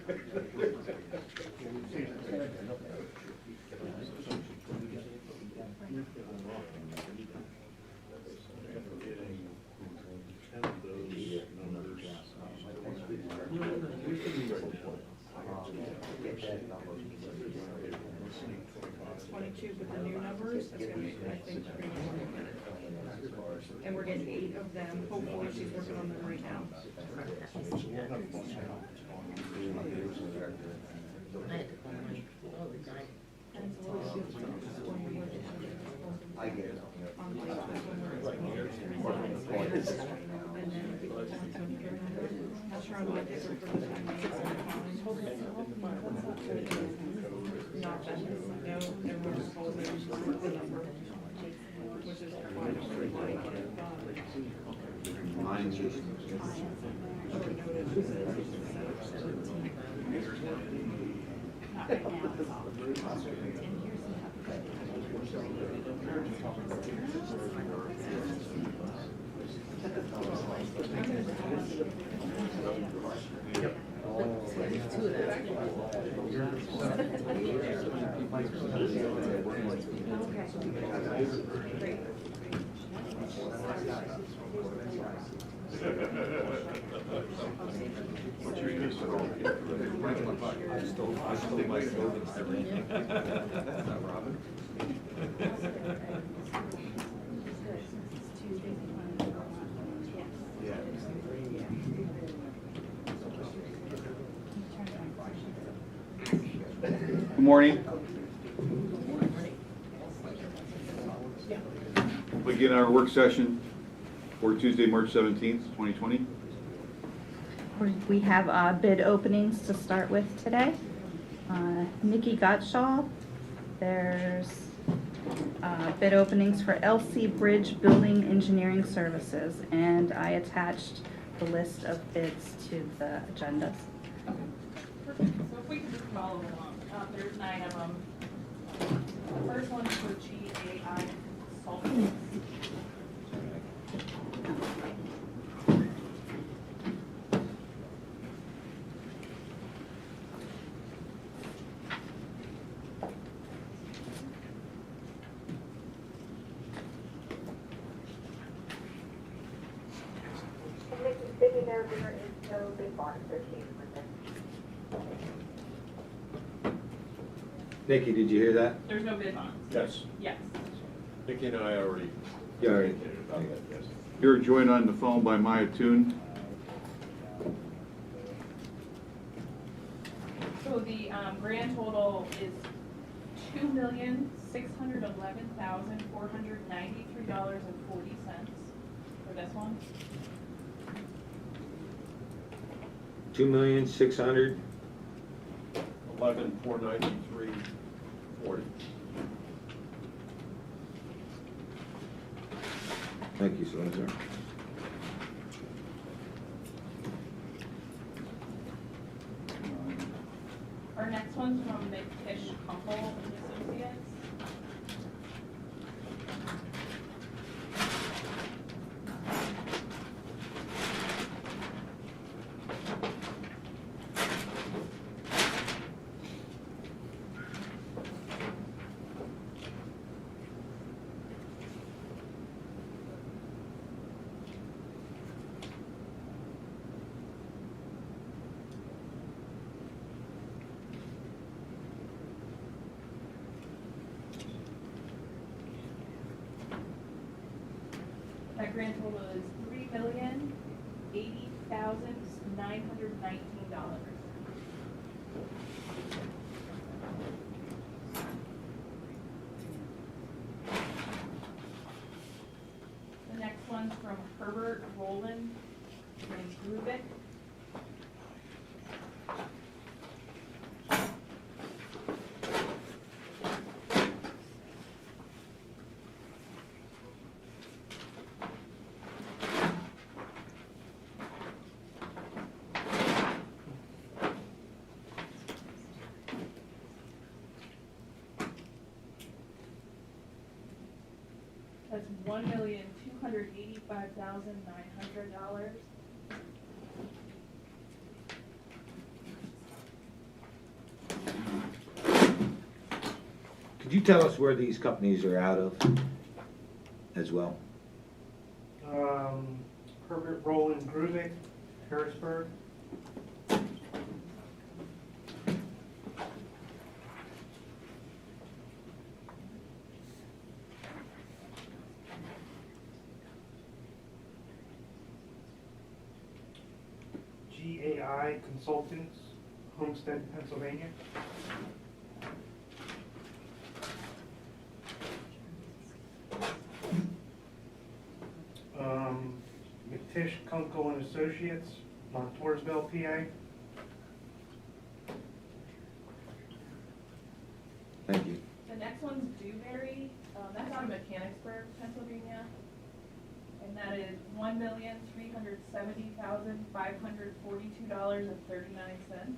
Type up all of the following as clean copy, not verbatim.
With the new numbers, that's gonna make, I think, and we're getting 8 of them. Hopefully, she's working on them right now. I get it. Not sure on what they were for this one. Not that, no, everyone's told me the number, which is Mine just. I stole my Robin. Yeah. Good morning. Begin our work session for Tuesday, March 17th, 2020. We have bid openings to start with today. Nikki Gottschall, there's bid openings for LC Bridge Building Engineering Services, and I attached the list of bids to the agendas. Perfect. So if we could just follow along, there's 9 of them. The first one is for GAI Consultants. There is no big bond associated with it. Nikki, did you hear that? There's no bid bonds. Yes, Yes. Nikki and I already Yeah, already. communicated about that, yes. You're joined on the phone by Maya Toon. So the grand total is $2,611,493.40 for this one. 2,600,000. 11,493.40. Thank you, Senator. Our next one's from McFish Kunkel and Associates. That grand total is $3,080,919. The next one's from Herbert Rowland and Grubik. That's $1,285,900. Could you tell us where these companies are out of as well? Herbert Roland Gruvik, Harrisburg. GAI Consultants, Homestead, Pennsylvania. McTish, Kunkel and Associates, Montoursville, PA. Thank you. The next one's Dewberry, that's out of Mechanicsburg, Pennsylvania. And that is $1,370,542.39.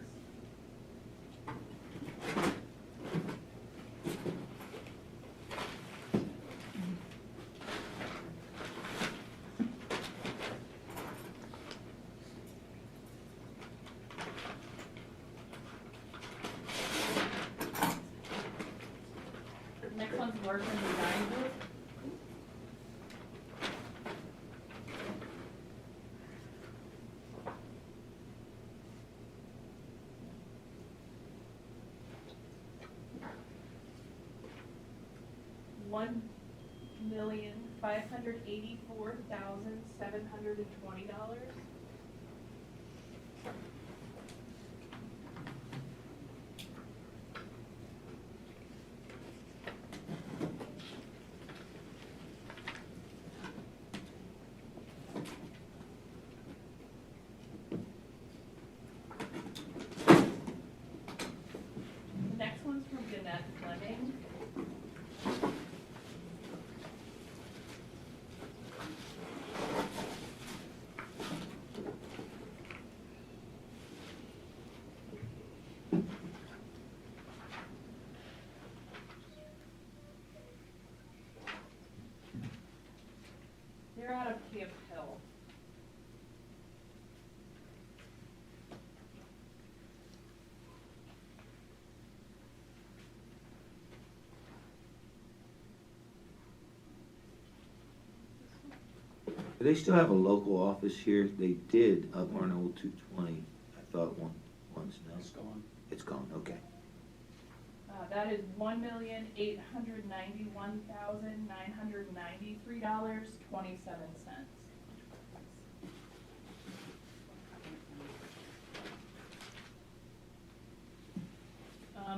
The next one's Larson Design Group. $1,584,720. The next one's from Jeanette Fleming. They're out of Camp Hill. Do they still have a local office here? They did up on Old 220. I thought once now. It's gone. It's gone, okay. That is $1,891,993.27.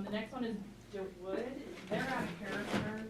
The next one is DeWood. They're out of Harrisburg.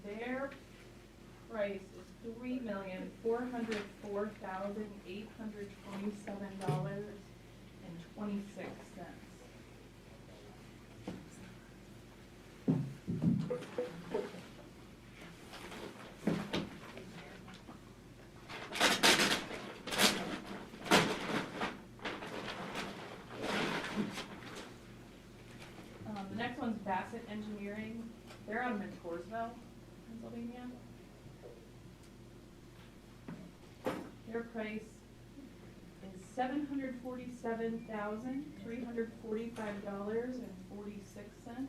Their price is $3,404,827.26. The next one's Bassett Engineering. They're out of Montoursville, Pennsylvania. Their price is $747,345.46.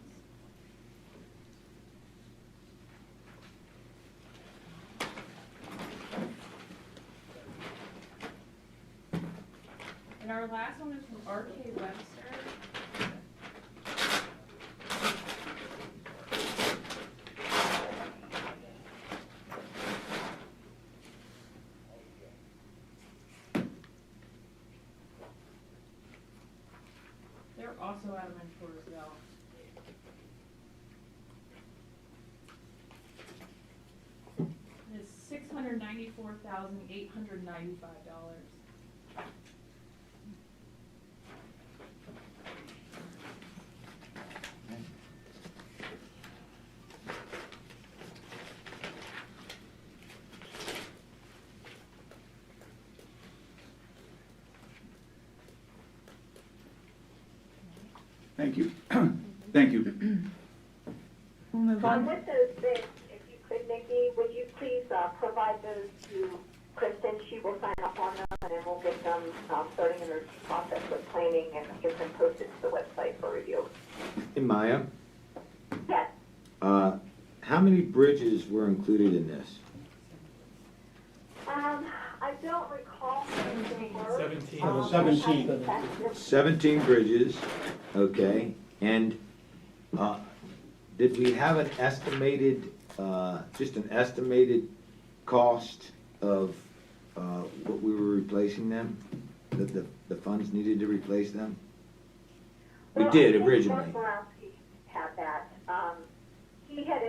And our last one is from R.K. Webster. They're also out of Montoursville. It is $694,895. Thank you. Thank you. We'll move on. With those bids, if you could, Nikki, would you please provide those to Kristen? She will sign up on them, and then we'll get them starting in the process with planning and get them posted to the website for review. Hey, Maya, Yes. how many bridges were included in this? I don't recall. if they were. 17. 17. 17 bridges, okay, and, did we have an estimated, just an estimated cost of, what we were replacing them? That the funds needed to replace them? We did originally. Mark Borowski had that. He had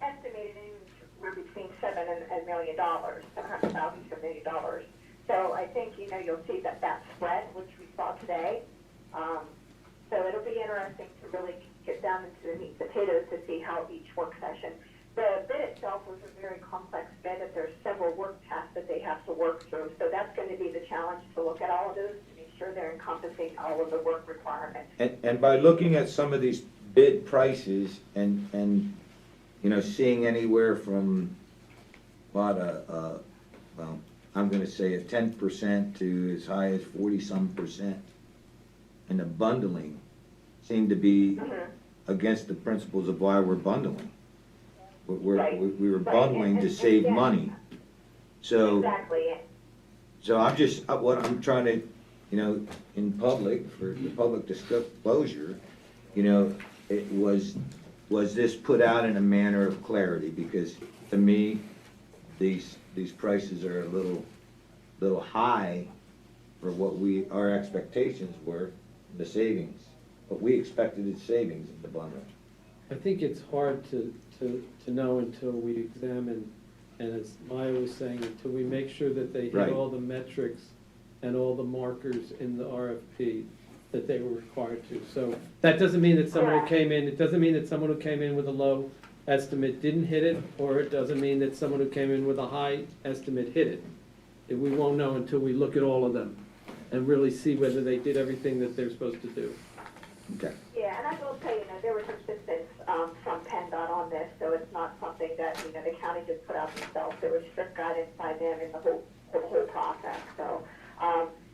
estimated anywhere between $700,000 and $1 million, $700,000 to $1 million. So I think, you'll see that spread, which we saw today. So it'll be interesting to really get down into the meat and potatoes to see how each work session. The bid itself was a very complex bid, and there's several work tasks that they have to work through. So that's going to be the challenge, to look at all of those, to make sure they're encompassing all of the work requirements. And by looking at some of these bid prices and seeing anywhere from about well, I'm gonna say a 10% to as high as 40-some%. And the bundling seemed to be against the principles of why we're bundling. Right. We were Right. bundling to And save yeah. money. So. Exactly. So I'm just, what I'm trying to, in public, for the public disclosure, it was this put out in a manner of clarity? Because to me, these prices are a little high for what our expectations were, the savings. But we expected savings in the bundle. I think it's hard to know until we examine, and as Maya was saying, until we make sure that they Right. hit all the metrics and all the markers in the RFP that they were required to. So that doesn't mean that someone who came in, it doesn't mean that someone who came in with a low estimate didn't hit it, or it doesn't mean that someone who came in with a high estimate hit it. We won't know until we look at all of them and really see whether they did everything that they're supposed to do. Okay. Yeah, and I will tell you, there was assistance from PennDOT on this, so it's not something that, the county just put out themselves. There was strict guidance by them in the whole process. So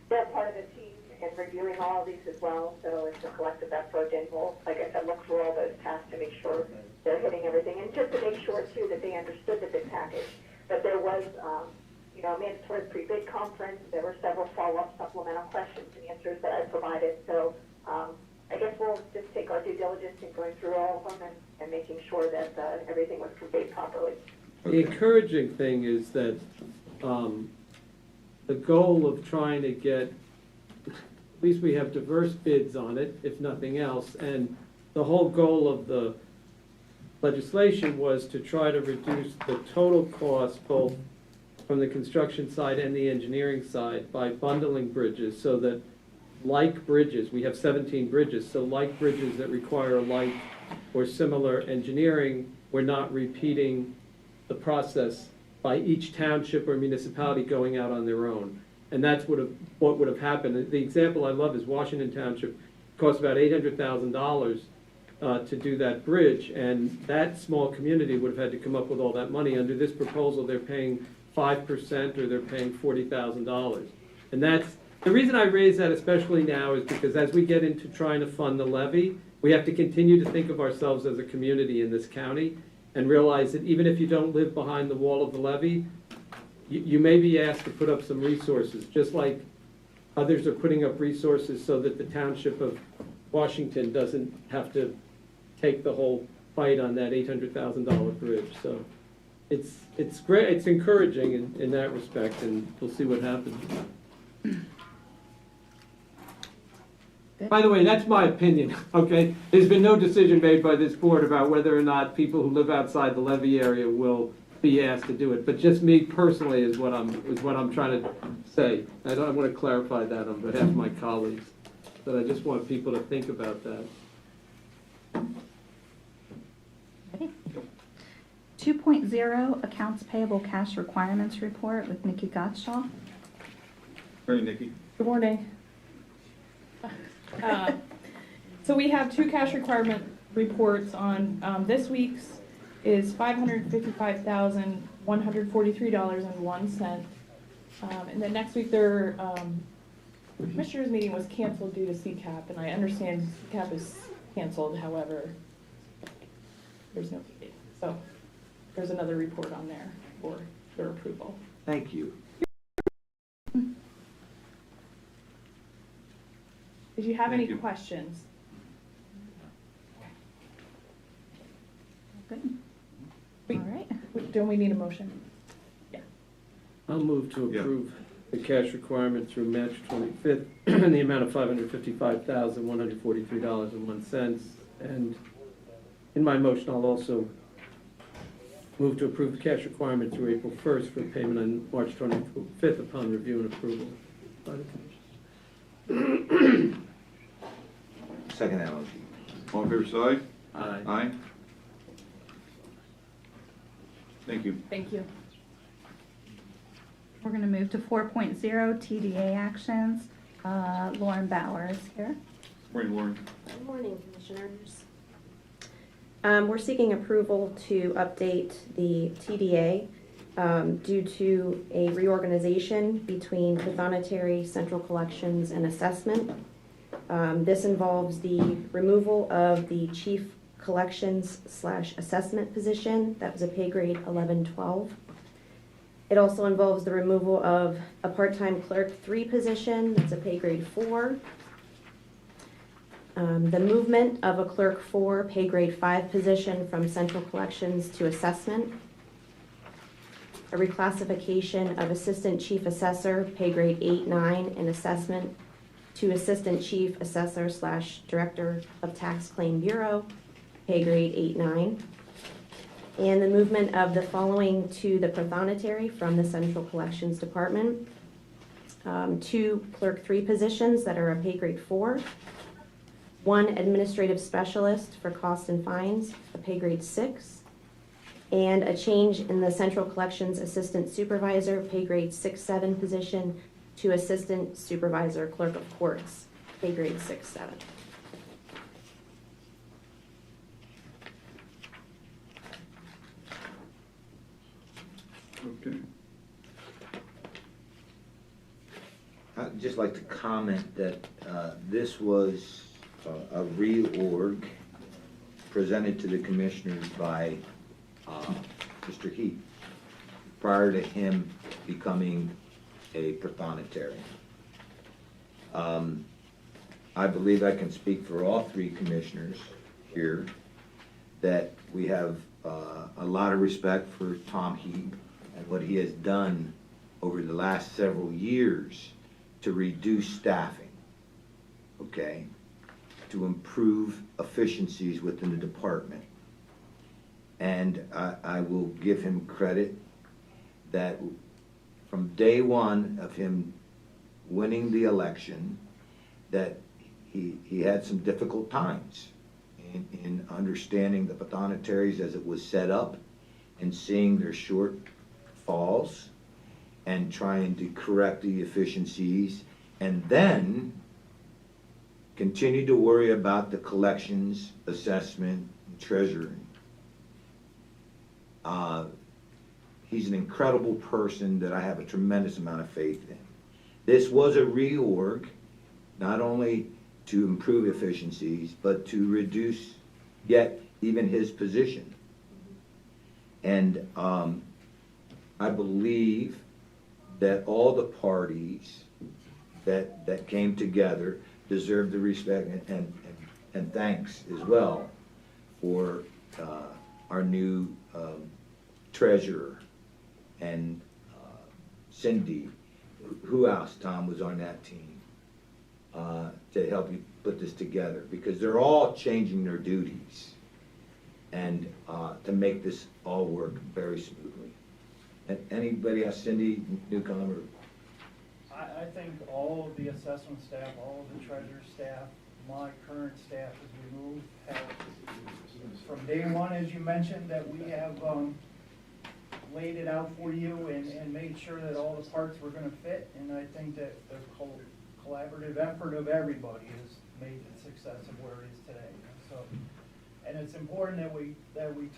they're part of the team in reviewing all of these as well, so it's a collective effort, and we'll, like I said, look through all those tasks to make sure they're hitting everything, and just to make sure, too, that they understood the bid package. But there was, a mandatory pre-bid conference. There were several follow-up supplemental questions and answers that I provided. So I guess we'll just take our due diligence in going through all of them and making sure that everything was conveyed properly. The encouraging thing is that the goal of trying to get, at least we have diverse bids on it, if nothing else, and the whole goal of the legislation was to try to reduce the total cost, both from the construction side and the engineering side, by bundling bridges, so that like bridges, we have 17 bridges, so like bridges that require like or similar engineering, we're not repeating the process by each township or municipality going out on their own. And that's what would have happened. The example I love is Washington Township cost about $800,000 to do that bridge, and that small community would have had to come up with all that money. Under this proposal, they're paying 5% or they're paying $40,000. And that's, the reason I raise that especially now is because as we get into trying to fund the levy, we have to continue to think of ourselves as a community in this county and realize that even if you don't live behind the wall of the levy, you may be asked to put up some resources, just like others are putting up resources so that the township of Washington doesn't have to take the whole fight on that $800,000 bridge. So it's great, it's encouraging in that respect, and we'll see what happens. By the way, that's my opinion, okay? There's been no decision made by this board about whether or not people who live outside the levy area will be asked to do it. But just me personally is what I'm trying to say. I want to clarify that on behalf of my colleagues, but I just want people to think about that. Ready? 2.0 Accounts Payable Cash Requirements Report with Nikki Gottshaw. Morning, Nikki. Good morning. So we have two cash requirement reports on, this week's is $555,143.01. And then next week, their, commissioners meeting was canceled due to CCAP, and I understand CCAP is canceled, however, there's no fee. So there's another report on there for their approval. Thank you. Did you have any Thank you. questions? Good. We- All right. Don't we need a motion? I'll move to Yeah. approve the cash requirement through March 25th in the amount of $555,143.01. And in my motion, I'll also move to approve the cash requirement through April 1st for payment on March 25th upon review and approval by the commission. Second that motion. All in favor, say aye. Aye. Aye. Thank you. Thank you. We're going to move to 4.0 TDA actions. Lauren Bowers here. Morning, Lauren. Good morning, Commissioners. We're seeking approval to update the TDA due to a reorganization between Pathonetary, Central Collections, and Assessment. This involves the removal of the Chief Collections/Assessment position. That was a pay grade 11-12. It also involves the removal of a part-time clerk 3 position. That's a pay grade 4. The movement of a clerk 4 pay grade 5 position from Central Collections to Assessment. A reclassification of Assistant Chief Assessor pay grade 8-9 in Assessment to Assistant Chief Assessor/Director of Tax Claim Bureau pay grade 8-9. And the movement of the following to the Pathonetary from the Central Collections Department. 2 clerk 3 positions that are a pay grade 4. 1 administrative specialist for cost and fines, a pay grade 6. And a change in the Central Collections Assistant Supervisor, pay grade 6-7 position to Assistant Supervisor Clerk of Courts, pay grade 6-7. Okay. I'd just like to comment that this was a reorg presented to the commissioners by Mr. Heath prior to him becoming a Pathonetary. I believe I can speak for all 3 commissioners here that we have a lot of respect for Tom Heath and what he has done over the last several years to reduce staffing, okay, to improve efficiencies within the department. And I will give him credit that from day one of him winning the election, that he had some difficult times in understanding the Pathonetaries as it was set up and seeing their shortfalls and trying to correct the efficiencies, and then continue to worry about the collections, assessment, and treasury. He's an incredible person that I have a tremendous amount of faith in. This was a reorg, not only to improve efficiencies, but to reduce yet even his position. And I believe that all the parties that came together deserve the respect and thanks as well for our new treasurer and Cindy. Who else, Tom, was on that team to help you put this together? Because they're all changing their duties and to make this all work very smoothly. And anybody else, Cindy, newcomer? I think all of the assessment staff, all of the treasurer staff, my current staff as we move, have, from day one, as you mentioned, that we have laid it out for you and made sure that all the parts were gonna fit. And I think that the collaborative effort of everybody made the success of where it is today. So, and it's important that we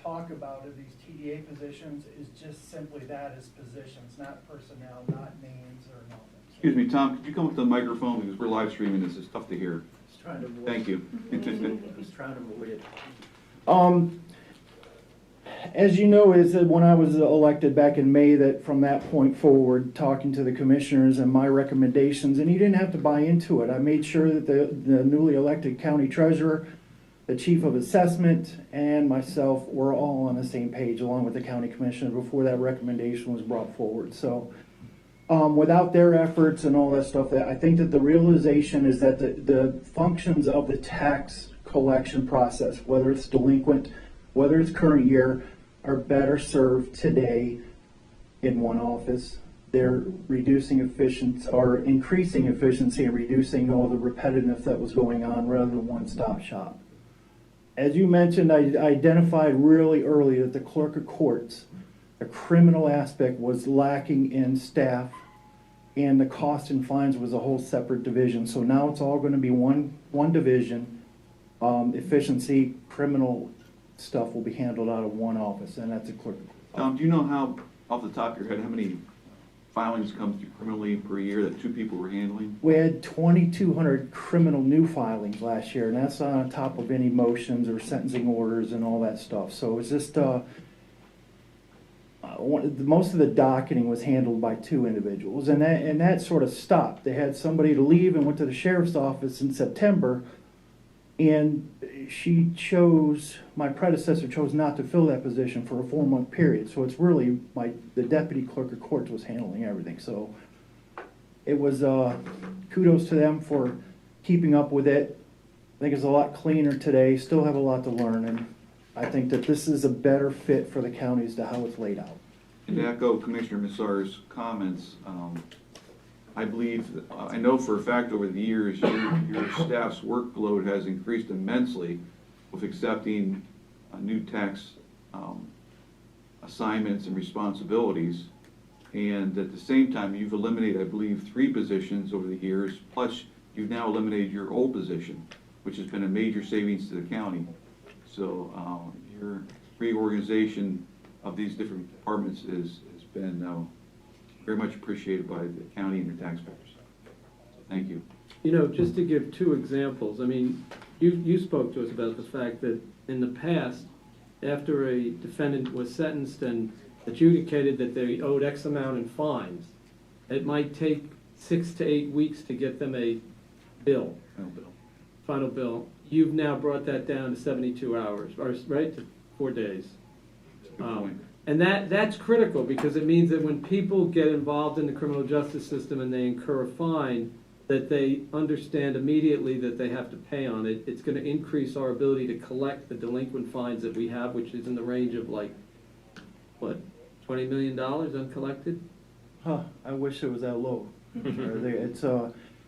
talk about it, these TDA positions is just simply that, as positions, not personnel, not names or nothing. Excuse me, Tom, could you come up to the microphone, because we're live streaming this, it's tough to hear. Just trying to avoid. Thank you. Just trying to avoid it. As you know, is that when I was elected back in May, that from that point forward, talking to the commissioners and my recommendations, and you didn't have to buy into it. I made sure that the newly elected county treasurer, the chief of assessment, and myself were all on the same page, along with the county commissioner, before that recommendation was brought forward. So without their efforts and all that stuff, I think that the realization is that the functions of the tax collection process, whether it's delinquent, whether it's current year, are better served today in one office. They're reducing efficiency, or increasing efficiency, and reducing all the repetitiveness that was going on, rather than one-stop shop. As you mentioned, I identified really early that the clerk of courts, the criminal aspect, was lacking in staff, and the cost and fines was a whole separate division. So now it's all going to be one division. Efficiency, criminal stuff will be handled out of one office, and that's a clerk. Tom, do you know how, off the top of your head, how many filings come through criminally per year that two people were handling? We had 2,200 criminal new filings last year, and that's not on top of any motions or sentencing orders and all that stuff. So it's just most of the docketing was handled by two individuals, and that sort of stopped. They had somebody to leave and went to the sheriff's office in September, and my predecessor chose not to fill that position for a 4-month period. So it's really the deputy clerk of courts was handling everything. So it was kudos to them for keeping up with it. I think it's a lot cleaner today, still have a lot to learn, and I think that this is a better fit for the county as to how it's laid out. And to echo Commissioner Massar's comments, I believe, I know for a fact over the years, your staff's workload has increased immensely with accepting new tax assignments and responsibilities. And at the same time, you've eliminated, I believe, 3 positions over the years, plus you've now eliminated your old position, which has been a major savings to the county. So your reorganization of these different departments has been very much appreciated by the county and the taxpayers. So thank you. You know, just to give 2 examples, I mean, you spoke to us about the fact that in the past, after a defendant was sentenced and adjudicated that they owed X amount in fines, it might take 6 to 8 weeks to get them a bill. Final bill. You've now brought that down to 72 hours, or right, to 4 days. Good point. And that's critical, because it means that when people get involved in the criminal justice system and they incur a fine, that they understand immediately that they have to pay on it. It's going to increase our ability to collect the delinquent fines that we have, which is in the range of like, what, $20 million uncollected? I wish it was that low. It's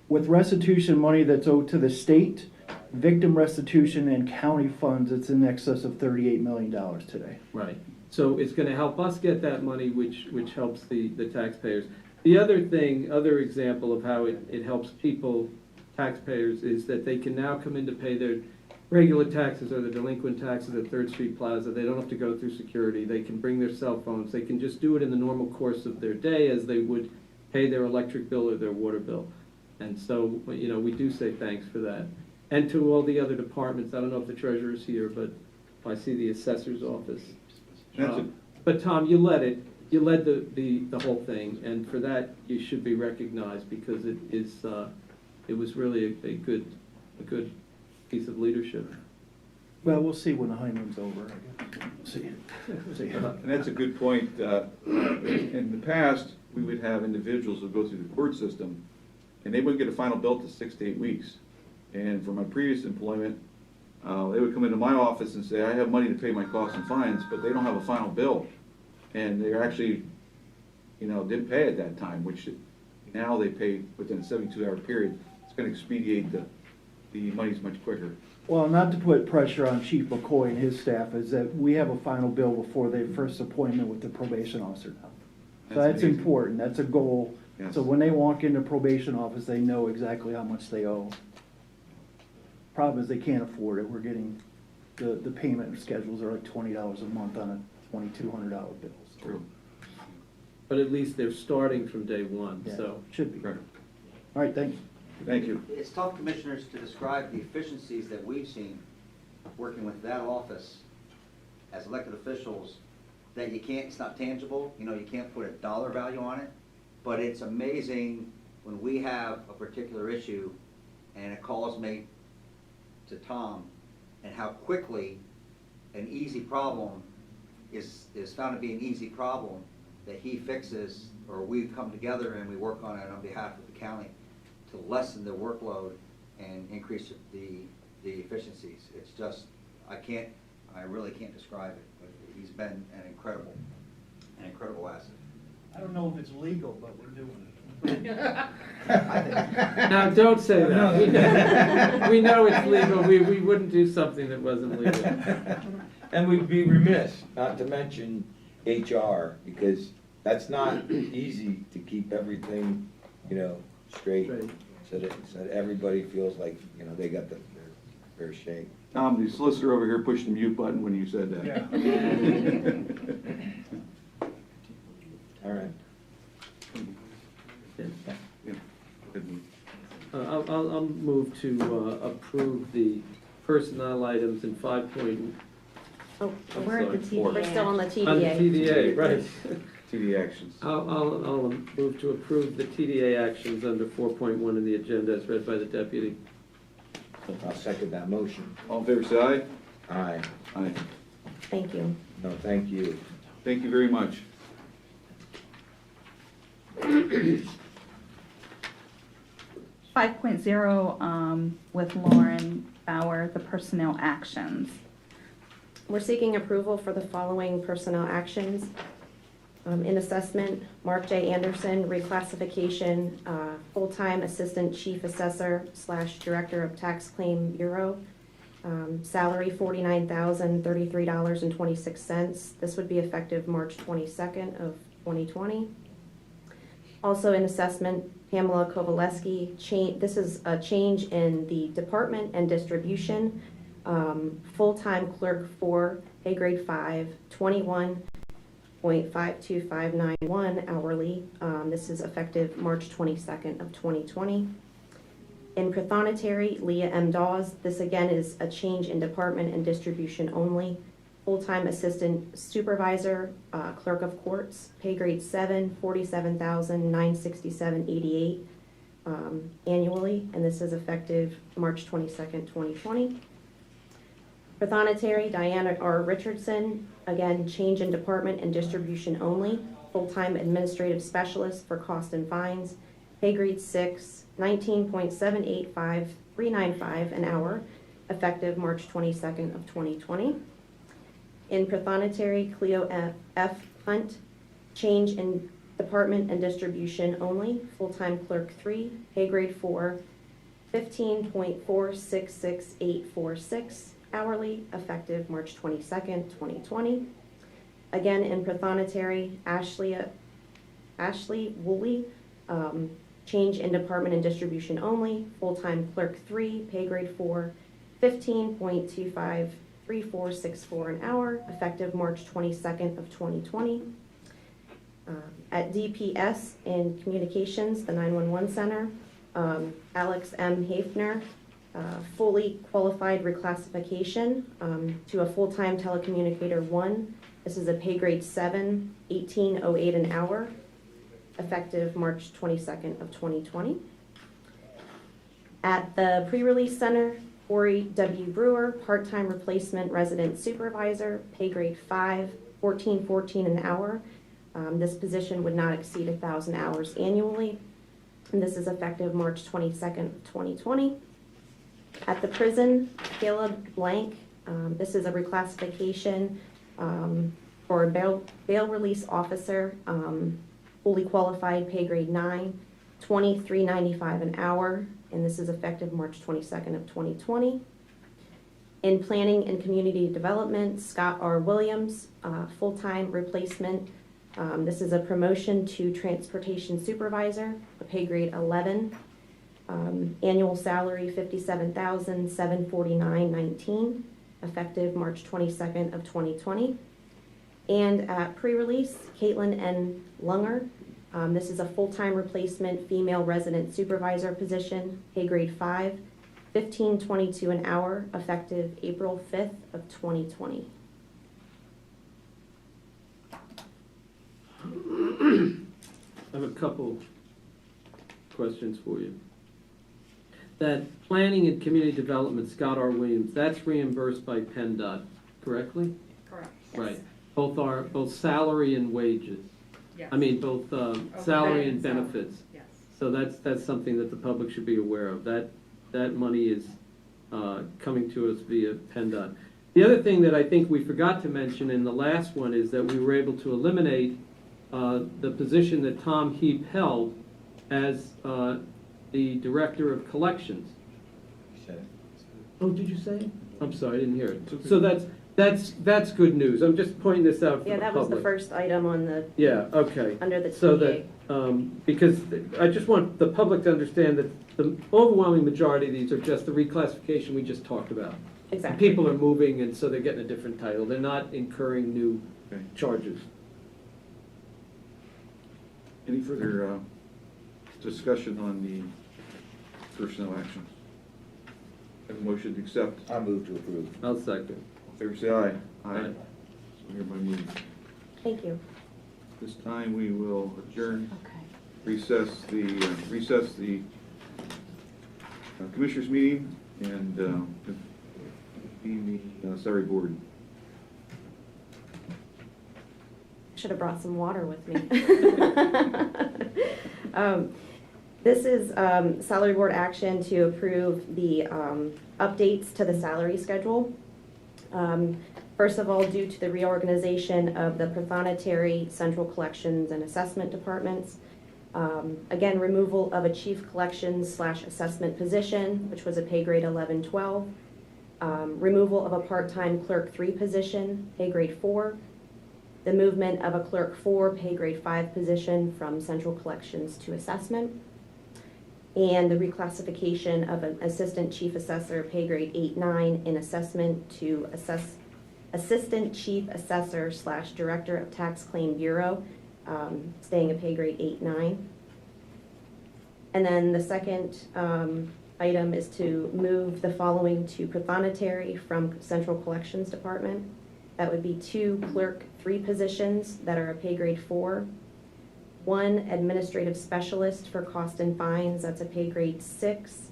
with restitution money that's owed to the state, victim restitution, and county funds, it's in excess of $38 million today. Right. So it's going to help us get that money, which helps the taxpayers. The other example of how it helps people, taxpayers, is that they can now come in to pay their regular taxes or the delinquent taxes at 3rd Street Plaza. They don't have to go through security. They can bring their cell phones. They can just do it in the normal course of their day as they would pay their electric bill or their water bill. And so, you know, we do say thanks for that. And to all the other departments, I don't know if the treasurer's here, but I see the assessor's office. But Tom, you led the whole thing, and for that you should be recognized, because it was really a good piece of leadership. Well, we'll see when the honeymoon's over, I guess. See. And that's a good point. In the past, we would have individuals who go through the court system, and they wouldn't get a final bill to 6 to 8 weeks. And for my previous employment, they would come into my office and say, I have money to pay my costs and fines, but they don't have a final bill. And they actually, didn't pay at that time, which now they pay within a 72-hour period. It's going to expedite the monies much quicker. Well, not to put pressure on Chief McCoy and his staff, is that we have a final bill before their first appointment with the probation officer now. So that's important. That's a goal. Yes. So when they walk into probation office, they know exactly how much they owe. Problem is, they can't afford it. We're getting, the payment schedules are like $20 a month on a $2,200 bill. So, True. But at least they're starting from day one, yeah, so. should be. Right. All right, thanks. Thank you. It's tough, commissioners, to describe the efficiencies that we've seen working with that office as elected officials, that you can't, it's not tangible, you know, you can't put a dollar value on it, but it's amazing when we have a particular issue and it calls me to Tom, and how quickly an easy problem is found to be an easy problem that he fixes, or we come together and we work on it on behalf of the county to lessen the workload and increase the efficiencies. It's just, I really can't describe it, but he's been an incredible asset. I don't know if it's legal, but we're doing it. Now, don't say that. We know it's legal. We wouldn't do something that wasn't legal. And we'd be remiss not to mention HR, because that's not easy to keep everything, straight, Right. so that everybody feels like, they got their fair shake. Tom, the solicitor over here pushed the mute button when you said that. Yeah. All right. Yeah. Good. I'll move to approve the personnel items in 5. Oh, I'm we're at the sorry, TDA. We're still on the On the TDA. TDA, right. TD actions. I'll move to approve the TDA actions under 4.1 in the agenda as read by the deputy. I'll second that motion. All in favor, say aye. Aye. Aye. Thank you. No, thank you. Thank you very much. 5.0 with Lauren Bauer, the personnel actions. We're seeking approval for the following personnel actions. In assessment, Mark J. Anderson, reclassification, full-time Assistant Chief Assessor / Director of Tax Claim Bureau. Salary $49,033.26. This would be effective March 22nd of 2020. Also in assessment, Pamela Kovaleski, this is a change in the department and distribution. Full-time clerk 4, pay grade 5, 21.52591 hourly. This is effective March 22nd of 2020. In prothonotary, Leah M. Dawes, this again is a change in department and distribution only. Full-time assistant supervisor, clerk of courts, pay grade 7, $47,967.88 annually, and this is effective March 22nd, 2020. Prothonotary, Diana R. Richardson, again, change in department and distribution only. Full-time administrative specialist for cost and fines, pay grade 6, $19.785395 an hour, effective March 22nd of 2020. In prothonotary, Cleo F. Hunt, change in department and distribution only. Full-time clerk 3, pay grade 4, $15.466846 hourly, effective March 22nd, 2020. Again, in prothonotary, Ashley Woolley, change in department and distribution only. Full-time clerk 3, pay grade 4, $15.253464 an hour, effective March 22nd of 2020. At DPS in communications, the 911 center, Alex M. Hafner, fully qualified reclassification to a full-time telecommunicator 1. This is a pay grade 7, $18.08 an hour, effective March 22nd of 2020. At the pre-release center, Corey W. Brewer, part-time replacement resident supervisor, pay grade 5, $14.14 an hour. This position would not exceed 1,000 hours annually, and this is effective March 22nd, 2020. At the prison, Caleb Blank, this is a reclassification for a bail release officer, fully qualified, pay grade 9, $23.95 an hour, and this is effective March 22nd of 2020. In planning and community development, Scott R. Williams, full-time replacement. This is a promotion to transportation supervisor, a pay grade 11. Annual salary, $57,749.19, effective March 22nd of 2020. And at pre-release, Caitlin N. Lunger. This is a full-time replacement female resident supervisor position, pay grade 5, $15.22 an hour, effective April 5th of 2020. I have a couple questions for you. That planning and community development, Scott R. Williams, that's reimbursed by PennDOT, correctly? Correct. Right. Both salary and wages. Yes. I mean, both salary and salary. benefits. Yes. So that's something that the public should be aware of. That money is coming to us via PennDOT. The other thing that I think we forgot to mention in the last one is that we were able to eliminate the position that Tom Heap held as the Director of Collections. Oh, did you say it? I'm sorry, I didn't hear it. So that's good news. I'm just pointing this out for the Yeah, public. that was the first item on the, Yeah, okay. under the So TA. that, because I just want the public to understand that the overwhelming majority of these are just the reclassification we just talked about. Exactly. People are moving, and so they're getting a different title. They're not incurring new Okay. charges. Any further discussion on the personnel actions? Have a motion to accept. I move to approve. I'll second. All in favor, say aye. Aye. So hereby moved. Thank you. This time we will adjourn, Okay. recess the commissioners meeting and convene the salary board. Should have brought some water with me. This is salary board action to approve the updates to the salary schedule. First of all, due to the reorganization of the Prothonotary, Central Collections, and Assessment Departments. Again, removal of a Chief Collections / Assessment position, which was a pay grade 11-12. Removal of a part-time Clerk 3 position, pay grade 4. The movement of a Clerk 4, pay grade 5 position from Central Collections to Assessment. And the reclassification of an Assistant Chief Assessor, pay grade 8-9 in Assessment to Assistant Chief Assessor / Director of Tax Claim Bureau, staying a pay grade 8-9. And then the second item is to move the following to Prothonotary from Central Collections Department. That would be 2 Clerk 3 positions that are a pay grade 4. 1 Administrative Specialist for Cost and Fines, that's a pay grade 6.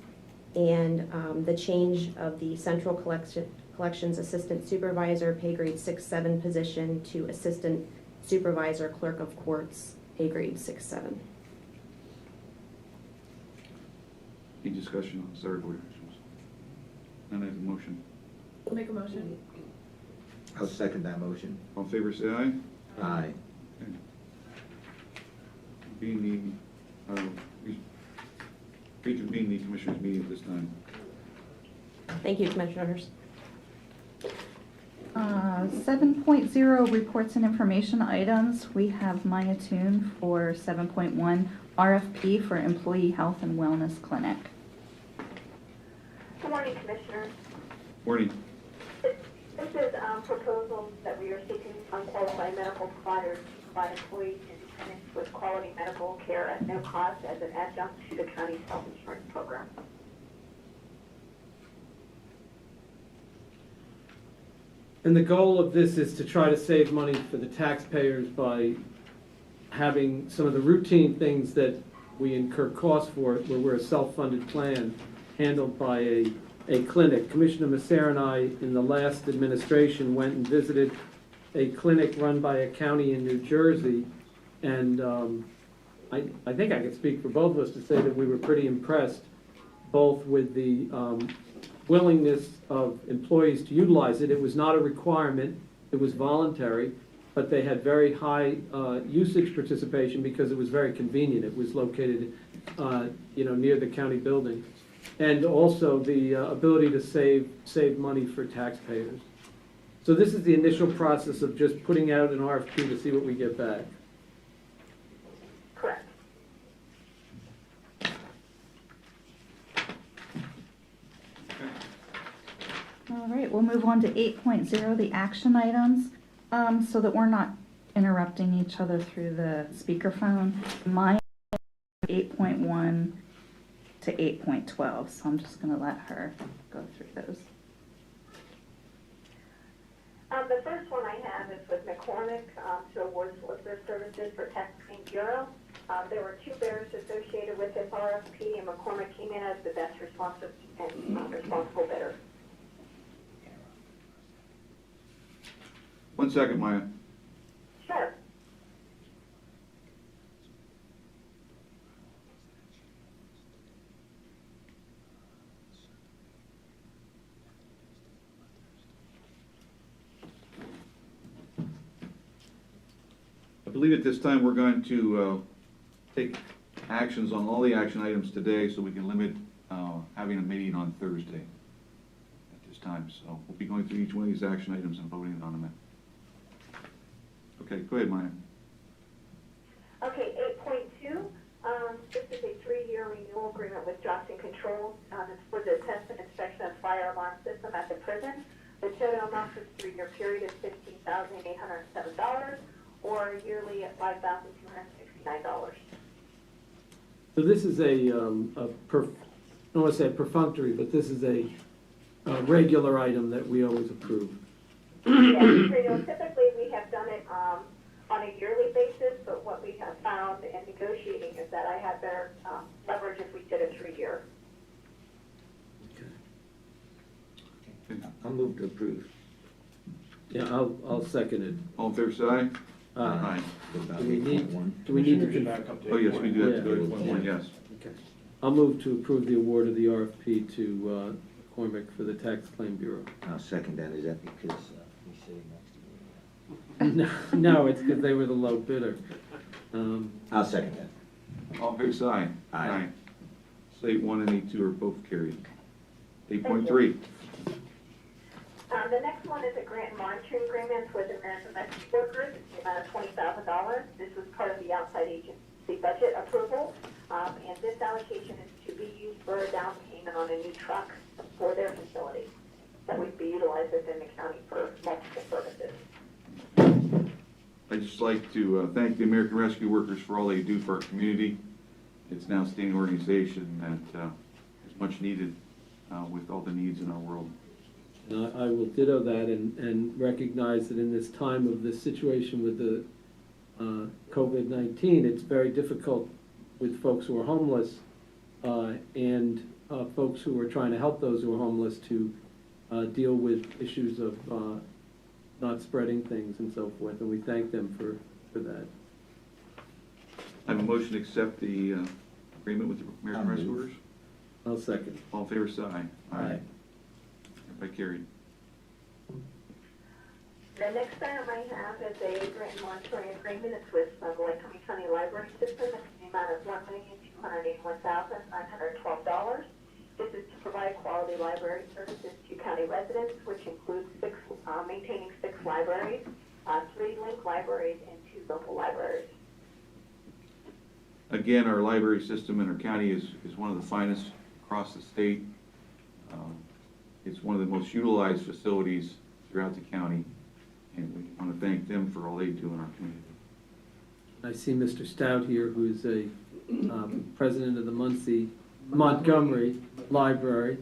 And the change of the Central Collections Assistant Supervisor, pay grade 6-7 position to Assistant Supervisor Clerk of Courts, pay grade 6-7. Any discussion on salary board actions? None, I have a motion. Make a motion. I'll second that motion. All in favor, say aye. Aye. Okay. Reconvene the commissioners meeting at this time. Thank you, Commissioners. 7.0 reports and information items. We have Maya Toon for 7.1 RFP for Employee Health and Wellness Clinic. Good morning, Commissioners. Morning. This is proposals that we are seeking unqualified medical providers to provide employees and dependents with quality medical care at no cost as an adjunct to the county's health insurance program. And the goal of this is to try to save money for the taxpayers by having some of the routine things that we incur costs for, where we're a self-funded plan, handled by a clinic. Commissioner Massera and I, in the last administration, went and visited a clinic run by a county in New Jersey, and I think I could speak for both of us to say that we were pretty impressed, both with the willingness of employees to utilize it. It was not a requirement, it was voluntary, but they had very high usage participation because it was very convenient. It was located near the county building. And also the ability to save money for taxpayers. So this is the initial process of just putting out an RFP to see what we get back. Correct. All right, we'll move on to 8.0, the action items, so that we're not interrupting each other through the speakerphone. Mine 8.1 to 8.12, so I'm just going to let her go through those. The first one I have is with McCormick to award solicitor services for Tax Claim Bureau. There were 2 bidders associated with this RFP, and McCormick came in as the best responsible bidder. 1 second, Maya. Sure. I believe at this time we're going to take actions on all the action items today so we can limit having a meeting on Thursday at this time. So we'll be going through each one of these action items and voting on them. Okay, go ahead, Maya. Okay, 8.2, this is a 3-year renewal agreement with Johnson Controls. It's for the test and inspection of fire alarm system at the prison. The total amount for the 3-year period is $15,807, or yearly at $5,269. So this is I don't want to say a perfunctory, but this is a regular item that we always approve. Yes, renewal. Typically, we have done it on a yearly basis, but what we have found in negotiating is that I had better leverage if we did a 3-year. I'll move to approve. Yeah, I'll second it. All in favor, say aye. Aye. About Do we need, 8.1. do we need to? Commissioner, back up to Oh, yes, we do have to go to Yeah. 1, yes. Okay. I'll move to approve the award of the RFP to McCormick for the Tax Claim Bureau. I'll second that. Is that because he's sitting next to me? No, it's because they were the low bidder. I'll second that. All in favor, say aye. Aye. So 8.1 and 8.2 are both carried. 8.3. The next one is a grant monitoring agreement with American Rescue Workers. It's the amount of $20,000. This was part of the outside agency budget approval, and this allocation is to be used for a down payment on a new truck for their facility that would be utilized within the county for multiple purposes. I'd just like to thank the American Rescue Workers for all they do for our community. It's an outstanding organization that is much needed with all the needs in our world. And I will ditto that and recognize that in this time of this situation with the COVID-19, it's very difficult with folks who are homeless and folks who are trying to help those who are homeless to deal with issues of not spreading things and so forth, and we thank them for that. I have a motion to accept the agreement with the American I'll Rescue move. Workers. I'll second. All in favor, say aye. Aye. Everybody carried. The next item I have is a grant monitoring agreement. It's with the Lake County Library System. It's the amount of $1,281,912. This is to provide quality library services to county residents, which includes maintaining 6 libraries, 3 link libraries, and 2 local libraries. Again, our library system in our county is one of the finest across the state. It's one of the most utilized facilities throughout the county, and we want to thank them for all they do in our community. I see Mr. Stout here, who is a president of the Montgomery Library,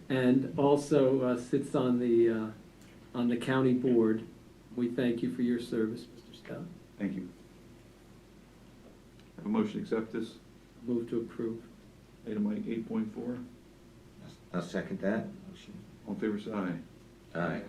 and also sits on the county board. We thank you for your service, Mr. Stout. Thank you. Have a motion to accept this? Move to approve. Item 8.4. I'll second that. All in favor, say aye. Aye.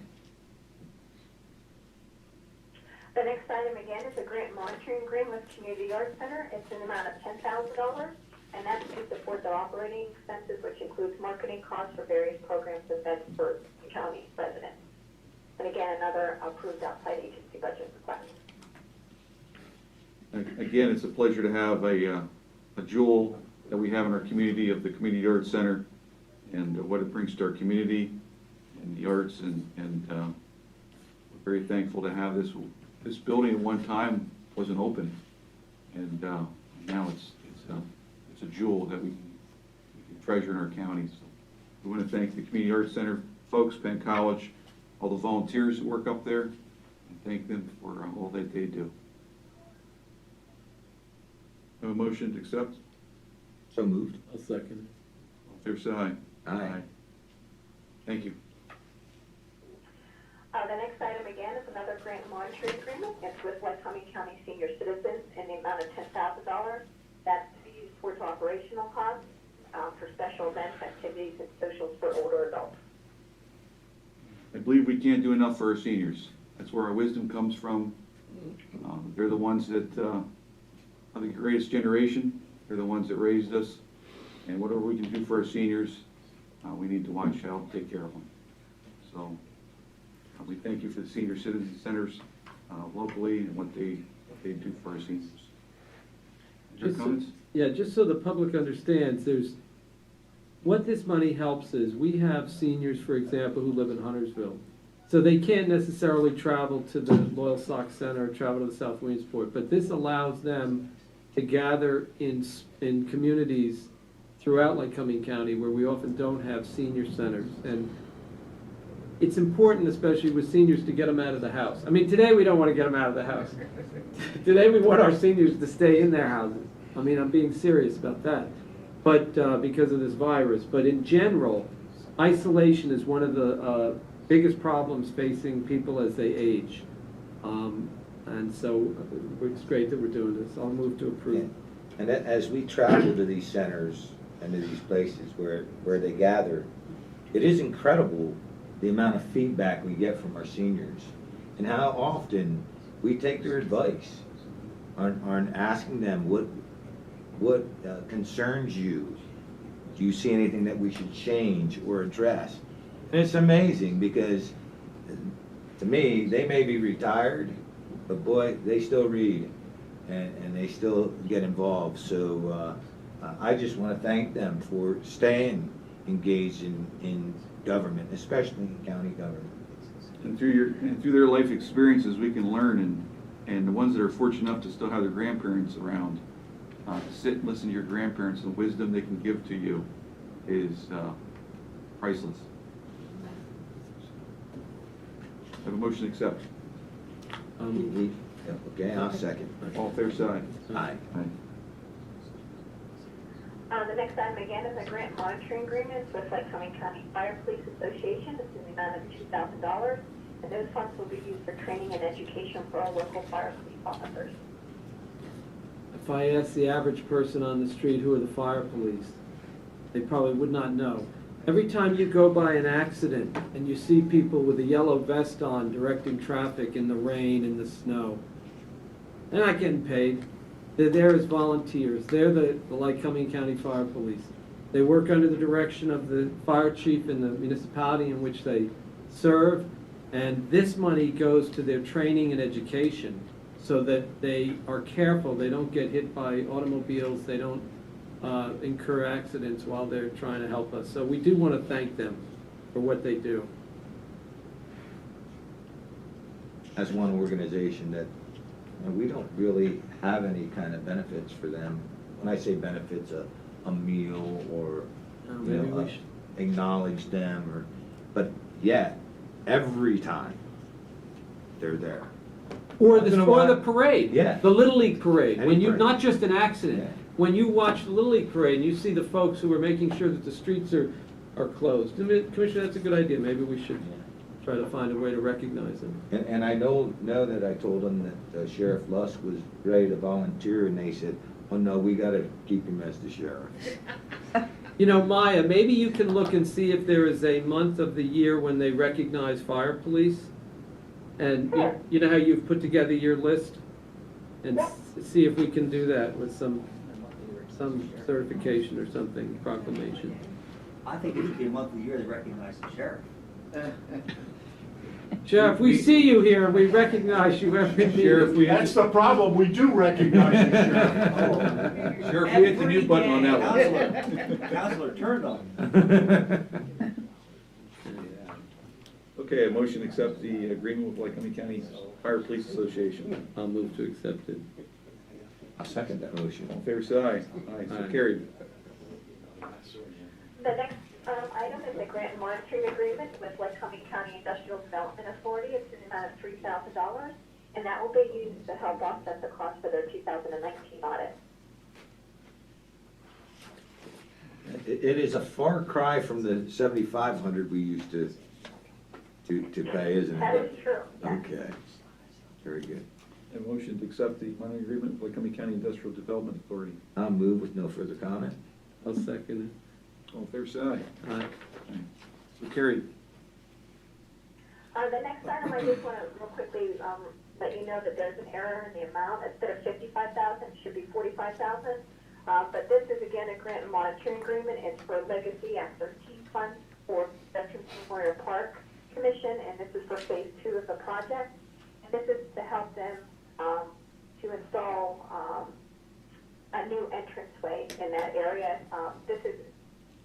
The next item again is a grant monitoring agreement with Community Arts Center. It's an amount of $10,000, and that's to support their operating expenses, which includes marketing costs for various programs and events for the county residents. And again, another approved outside agency budget request. Again, it's a pleasure to have a jewel that we have in our community of the Community Arts Center and what it brings to our community and the arts, and we're very thankful to have this. This building at one time wasn't open, and now it's a jewel that we can treasure in our county. So we want to thank the Community Arts Center folks, Penn College, all the volunteers that work up there, and thank them for all that they do. Have a motion to accept? So moved. I'll second All fair side? Aye. Thank you. The next item again is another grant monitoring agreement. It's with Lycoming County Senior Citizens in the amount of $10,000. That's to be used towards operational costs for special events, activities, and socials for older adults. I believe we can't do enough for our seniors. That's where our wisdom comes from. They're the ones that are the greatest generation. They're the ones that raised us. And whatever we can do for our seniors, we need to watch out and take care of them. So we thank you for the senior citizen centers locally and what they do for our seniors. Your Just so- comments? Yeah, just so the public understands, what this money helps is, we have seniors, for example, who live in Huntersville. So they can't necessarily travel to the Loyal Sox Center or travel to South Williamsport, but this allows them to gather in communities throughout Lycoming County where we often don't have senior centers. And it's important, especially with seniors, to get them out of the house. I mean, today we don't want to get them out of the house. Today we want our seniors to stay in their houses. I mean, I'm being serious about that, but because of this virus. But in general, isolation is one of the biggest problems facing people as they age. And so it's great that we're doing this. I'll move to approve. And as we travel to these centers and to these places where they gather, it is incredible the amount of feedback we get from our seniors and how often we take their advice on asking them what concerns you. Do you see anything that we should change or address? And it's amazing because, to me, they may be retired, but boy, they still read and they still get involved. So I just want to thank them for staying engaged in government, especially in county government. And through their life experiences, we can learn, and the ones that are fortunate enough to still have their grandparents around, to sit and listen to your grandparents and the wisdom they can give to you is priceless. Have a motion to accept. Okay, I'll second. All fair side? Aye. The next item again is a grant monitoring agreement with Lycoming County Fire Police Association. It's in the amount of $2,000, and those funds will be used for training and education for our local fire police officers. If I asked the average person on the street who are the fire police, they probably would not know. Every time you go by an accident and you see people with a yellow vest on directing traffic in the rain and the snow, they're not getting paid. They're there as volunteers. They're the Lycoming County Fire Police. They work under the direction of the fire chief in the municipality in which they serve, and this money goes to their training and education so that they are careful, they don't get hit by automobiles, they don't incur accidents while they're trying to help us. So we do want to thank them for what they do. As one organization that, we don't really have any kind of benefits for them. When I say benefits, a meal or Maybe we should. acknowledge them, but yet every time they're there. Or Once in a the while. parade. Yeah. The Little League parade. Any When you, parade. not just an accident. Yeah. When you watch the Little League parade and you see the folks who are making sure that the streets are closed. Commissioner, that's a good idea. Maybe we should try to find a way to recognize them. And I know that I told them that Sheriff Lusk was ready to volunteer, and they said, oh no, we gotta keep him as the sheriff. You know, Maya, maybe you can look and see if there is a month of the year when they recognize fire police. And you know how you've put together your list? And see if we can do that with some certification or something, proclamation. I think it should be a month of the year to recognize the sheriff. Sheriff, we see you here and we recognize you every meeting. That's the problem, we do recognize the sheriff. Sheriff, we hit the mute button on that one. Counselor turned on. Okay, a motion to accept the agreement with Lycoming County Fire Police Association. I'll move to accept it. I'll second that motion. All fair side? Aye, so Aye. carried. The next item is a grant and monitoring agreement with Lycoming County Industrial Development Authority. It's in the amount of $3,000, and that will be used to help offset the cost for their 2019 audit. It is a far cry from the 7,500 we used to pay, isn't it? That is true. Okay, very good. A motion to accept the monitoring agreement with Lycoming County Industrial Development Authority. I'll move with no further comment. I'll second All in favor, say aye. it. Aye. So carried. The next item, I just want to real quickly let you know that there's an error in the amount. Instead of 55,000, it should be 45,000. But this is again a grant and monitoring agreement. It's for Legacy Act 13 funds for Veterans Memorial Park Commission, and this is for phase 2 of the project. And this is to help them to install a new entranceway in that area. This is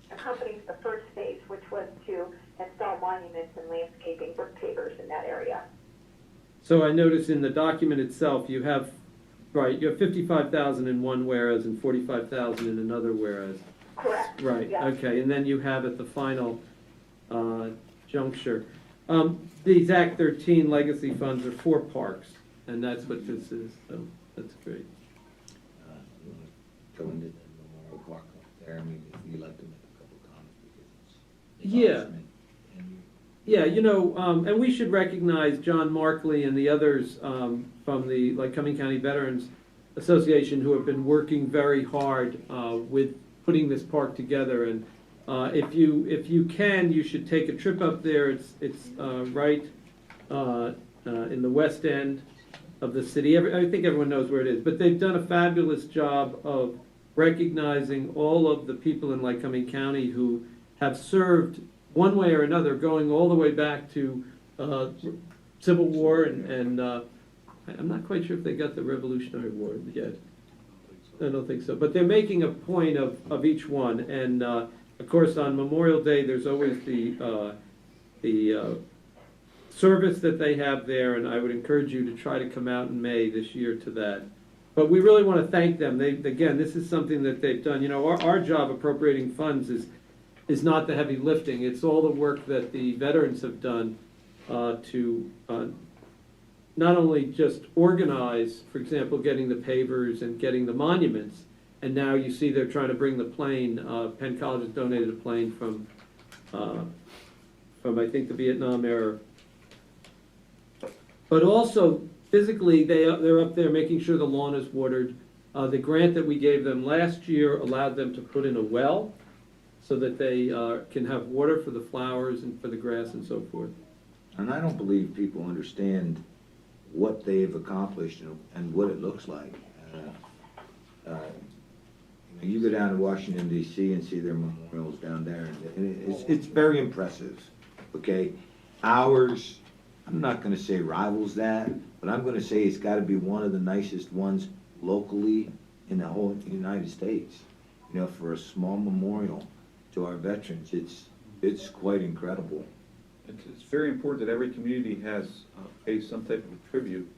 accompanies the first phase, which was to install monuments and landscaping brick pavers in that area. So I notice in the document itself, you have, right, you have 55,000 in one whereas and 45,000 in another whereas. Correct. Right, Yeah. okay, and then you have at the final juncture. These Act 13 legacy funds are for parks, and that's what this is, so that's great. You want to go into the Memorial Park up there? I mean, if you'd like to make a couple comments because it's. Yeah. Yeah, you know, and we should recognize John Markley and the others from the Lycoming County Veterans Association who have been working very hard with putting this park together. And if you can, you should take a trip up there. It's right in the west end of the city. I think everyone knows where it is. But they've done a fabulous job of recognizing all of the people in Lycoming County who have served one way or another, going all the way back to Civil War, and I'm not quite sure if they got the Revolutionary War yet. I don't think so. But they're making a point of each one, and of course on Memorial Day there's always the service that they have there, and I would encourage you to try to come out in May this year to that. But we really want to thank them. Again, this is something that they've done. You know, our job appropriating funds is not the heavy lifting. It's all the work that the veterans have done to not only just organize, for example, getting the pavers and getting the monuments, and now you see they're trying to bring the plane. Penn College has donated a plane from I think the Vietnam era. But also physically, they're up there making sure the lawn is watered. The grant that we gave them last year allowed them to put in a well, so that they can have water for the flowers and for the grass and so forth. And I don't believe people understand what they've accomplished and what it looks like. You go down to Washington D.C. and see their memorials down there, and it's very impressive. Okay, ours, I'm not going to say rivals that, but I'm going to say it's got to be one of the nicest ones locally in the whole United States. You know, for a small memorial to our veterans, it's quite incredible. It's very important that every community has pays some type of a tribute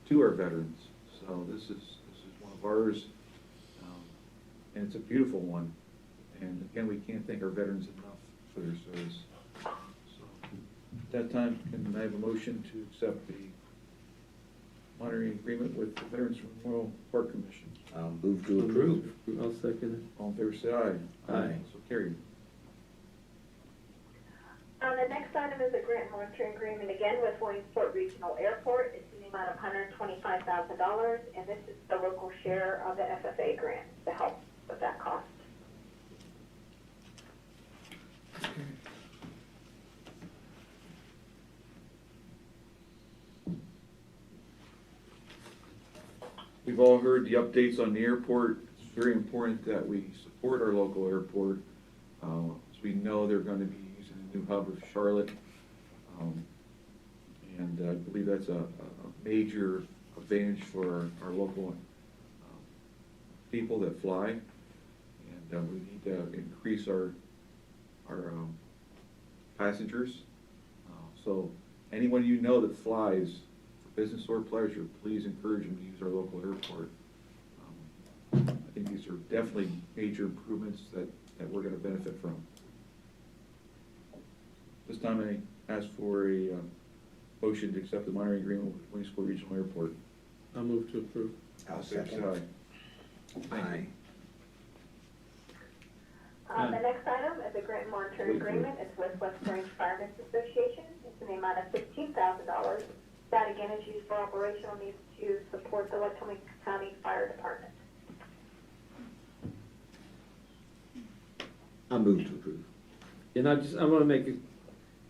to our veterans. So this is one of ours, and it's a beautiful one. And again, we can't thank our veterans enough for their service. So at that time, can I have a motion to accept the monitoring agreement with the Veterans Memorial Park Commission? I'll move to approve. I'll second All in favor, say aye. Aye. So carried. The next item is a grant monitoring agreement again with Williamsport Regional Airport. It's in the amount of $125,000, and this is the local share of the FFA grant to help with that cost. We've all heard the updates on the airport. It's very important that we support our local airport. As we know, they're going to be using the new hub of Charlotte. And I believe that's a major advantage for our local people that fly. And we need to increase our passengers. So anyone you know that flies, business or pleasure, please encourage them to use our local airport. I think these are definitely major improvements that we're going to benefit from. This time I ask for a motion to accept the monitoring agreement with Williamsport Regional Airport. I'll move to approve. I'll Fair second. side. Aye. The next item is a grant monitoring agreement. It's with West Branch Firemen's Association. It's in the amount of $15,000. That again is used for operational needs to support the Lycoming County Fire Department. I'll move to approve. And I want to make a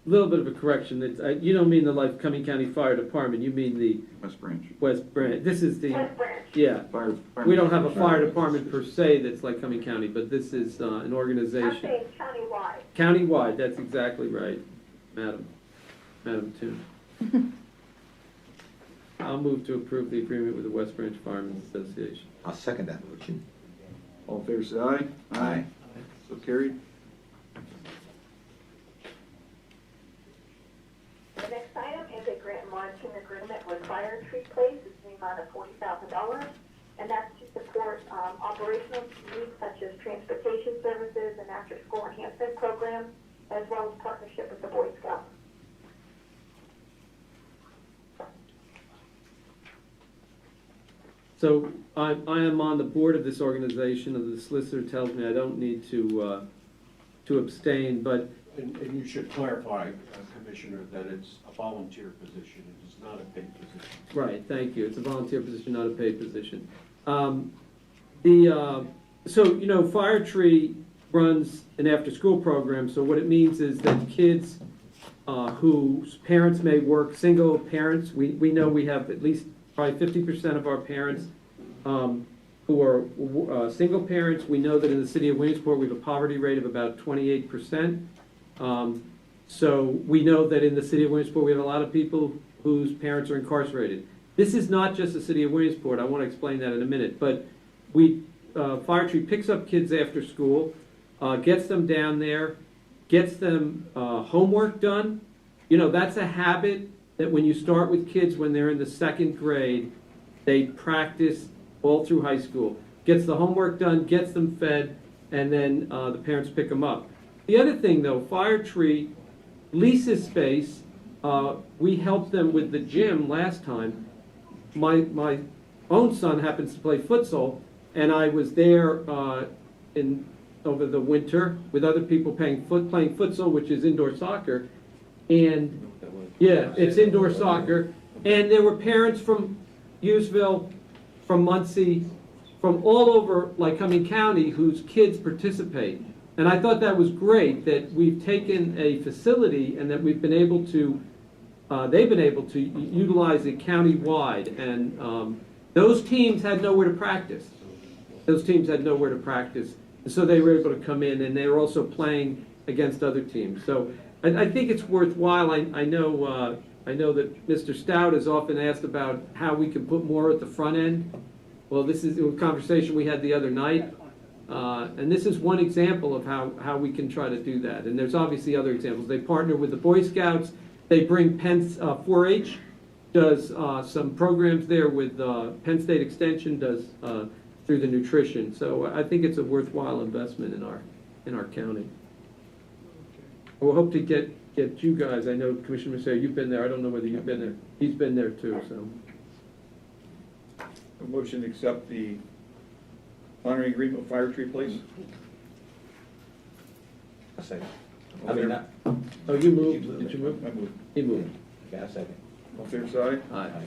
little bit of a correction, that, you don't mean the Lycoming County Fire Department, you mean the West Branch. West Branch. This is the, West Branch. yeah. Fire. We don't have a fire department per se that's Lycoming County, but this is an I'm organization. saying countywide. Countywide, that's exactly right, Madam Toon. I'll move to approve the agreement with the West Branch Firemen's Association. I'll second that motion. All in favor, say aye. Aye. So carried. The next item is a grant monitoring agreement with Fire Tree Place. It's in the amount of $40,000, and that's to support operational needs such as transportation services and after-school enhancement programs, as well as partnership with the Boy Scouts. So I am on the board of this organization, and the solicitor tells me I don't need to abstain, but And you should clarify, Commissioner, that it's a volunteer position, it is not a paid position. right, thank you. It's a volunteer position, not a paid position. So, Fire Tree runs an after-school program, so what it means is that kids whose parents may work, single parents, we know we have at least probably 50% of our parents who are single parents. We know that in the city of Williamsport, we have a poverty rate of about 28%. So we know that in the city of Williamsport, we have a lot of people whose parents are incarcerated. This is not just the city of Williamsport. I want to explain that in a minute. But Fire Tree picks up kids after school, gets them down there, gets them homework done. That's a habit that when you start with kids when they're in the second grade, they practice all through high school. Gets the homework done, gets them fed, and then the parents pick them up. The other thing, though, Fire Tree leases space. We helped them with the gym last time. My own son happens to play futsal, and I was there over the winter with other people playing futsal, which is indoor soccer. And yeah, it's indoor soccer. And there were parents from Hughesville, from Muncie, from all over Lycoming County whose kids participate. And I thought that was great that we've taken a facility and that we've been able to, they've been able to utilize it county-wide. And those teams had nowhere to practice. And so they were able to come in, and they were also playing against other teams. So I think it's worthwhile. I know that Mr. Stout has often asked about how we can put more at the front end. Well, this is a conversation we had the other night. And this is one example of how we can try to do that. And there's obviously other examples. They partner with the Boy Scouts. They bring Penn 4-H, does some programs there with Penn State Extension, does through the nutrition. So I think it's a worthwhile investment in our county. We'll hope to get you guys. I know Commissioner Massey, you've been there. I don't know whether you've been there. He's been there too. So A motion to accept the monitoring agreement with Fire Tree Place. I'll second. All in favor? oh, you moved. Did you move? I move. He moved. Okay, I'll second. All in favor, say aye. Aye.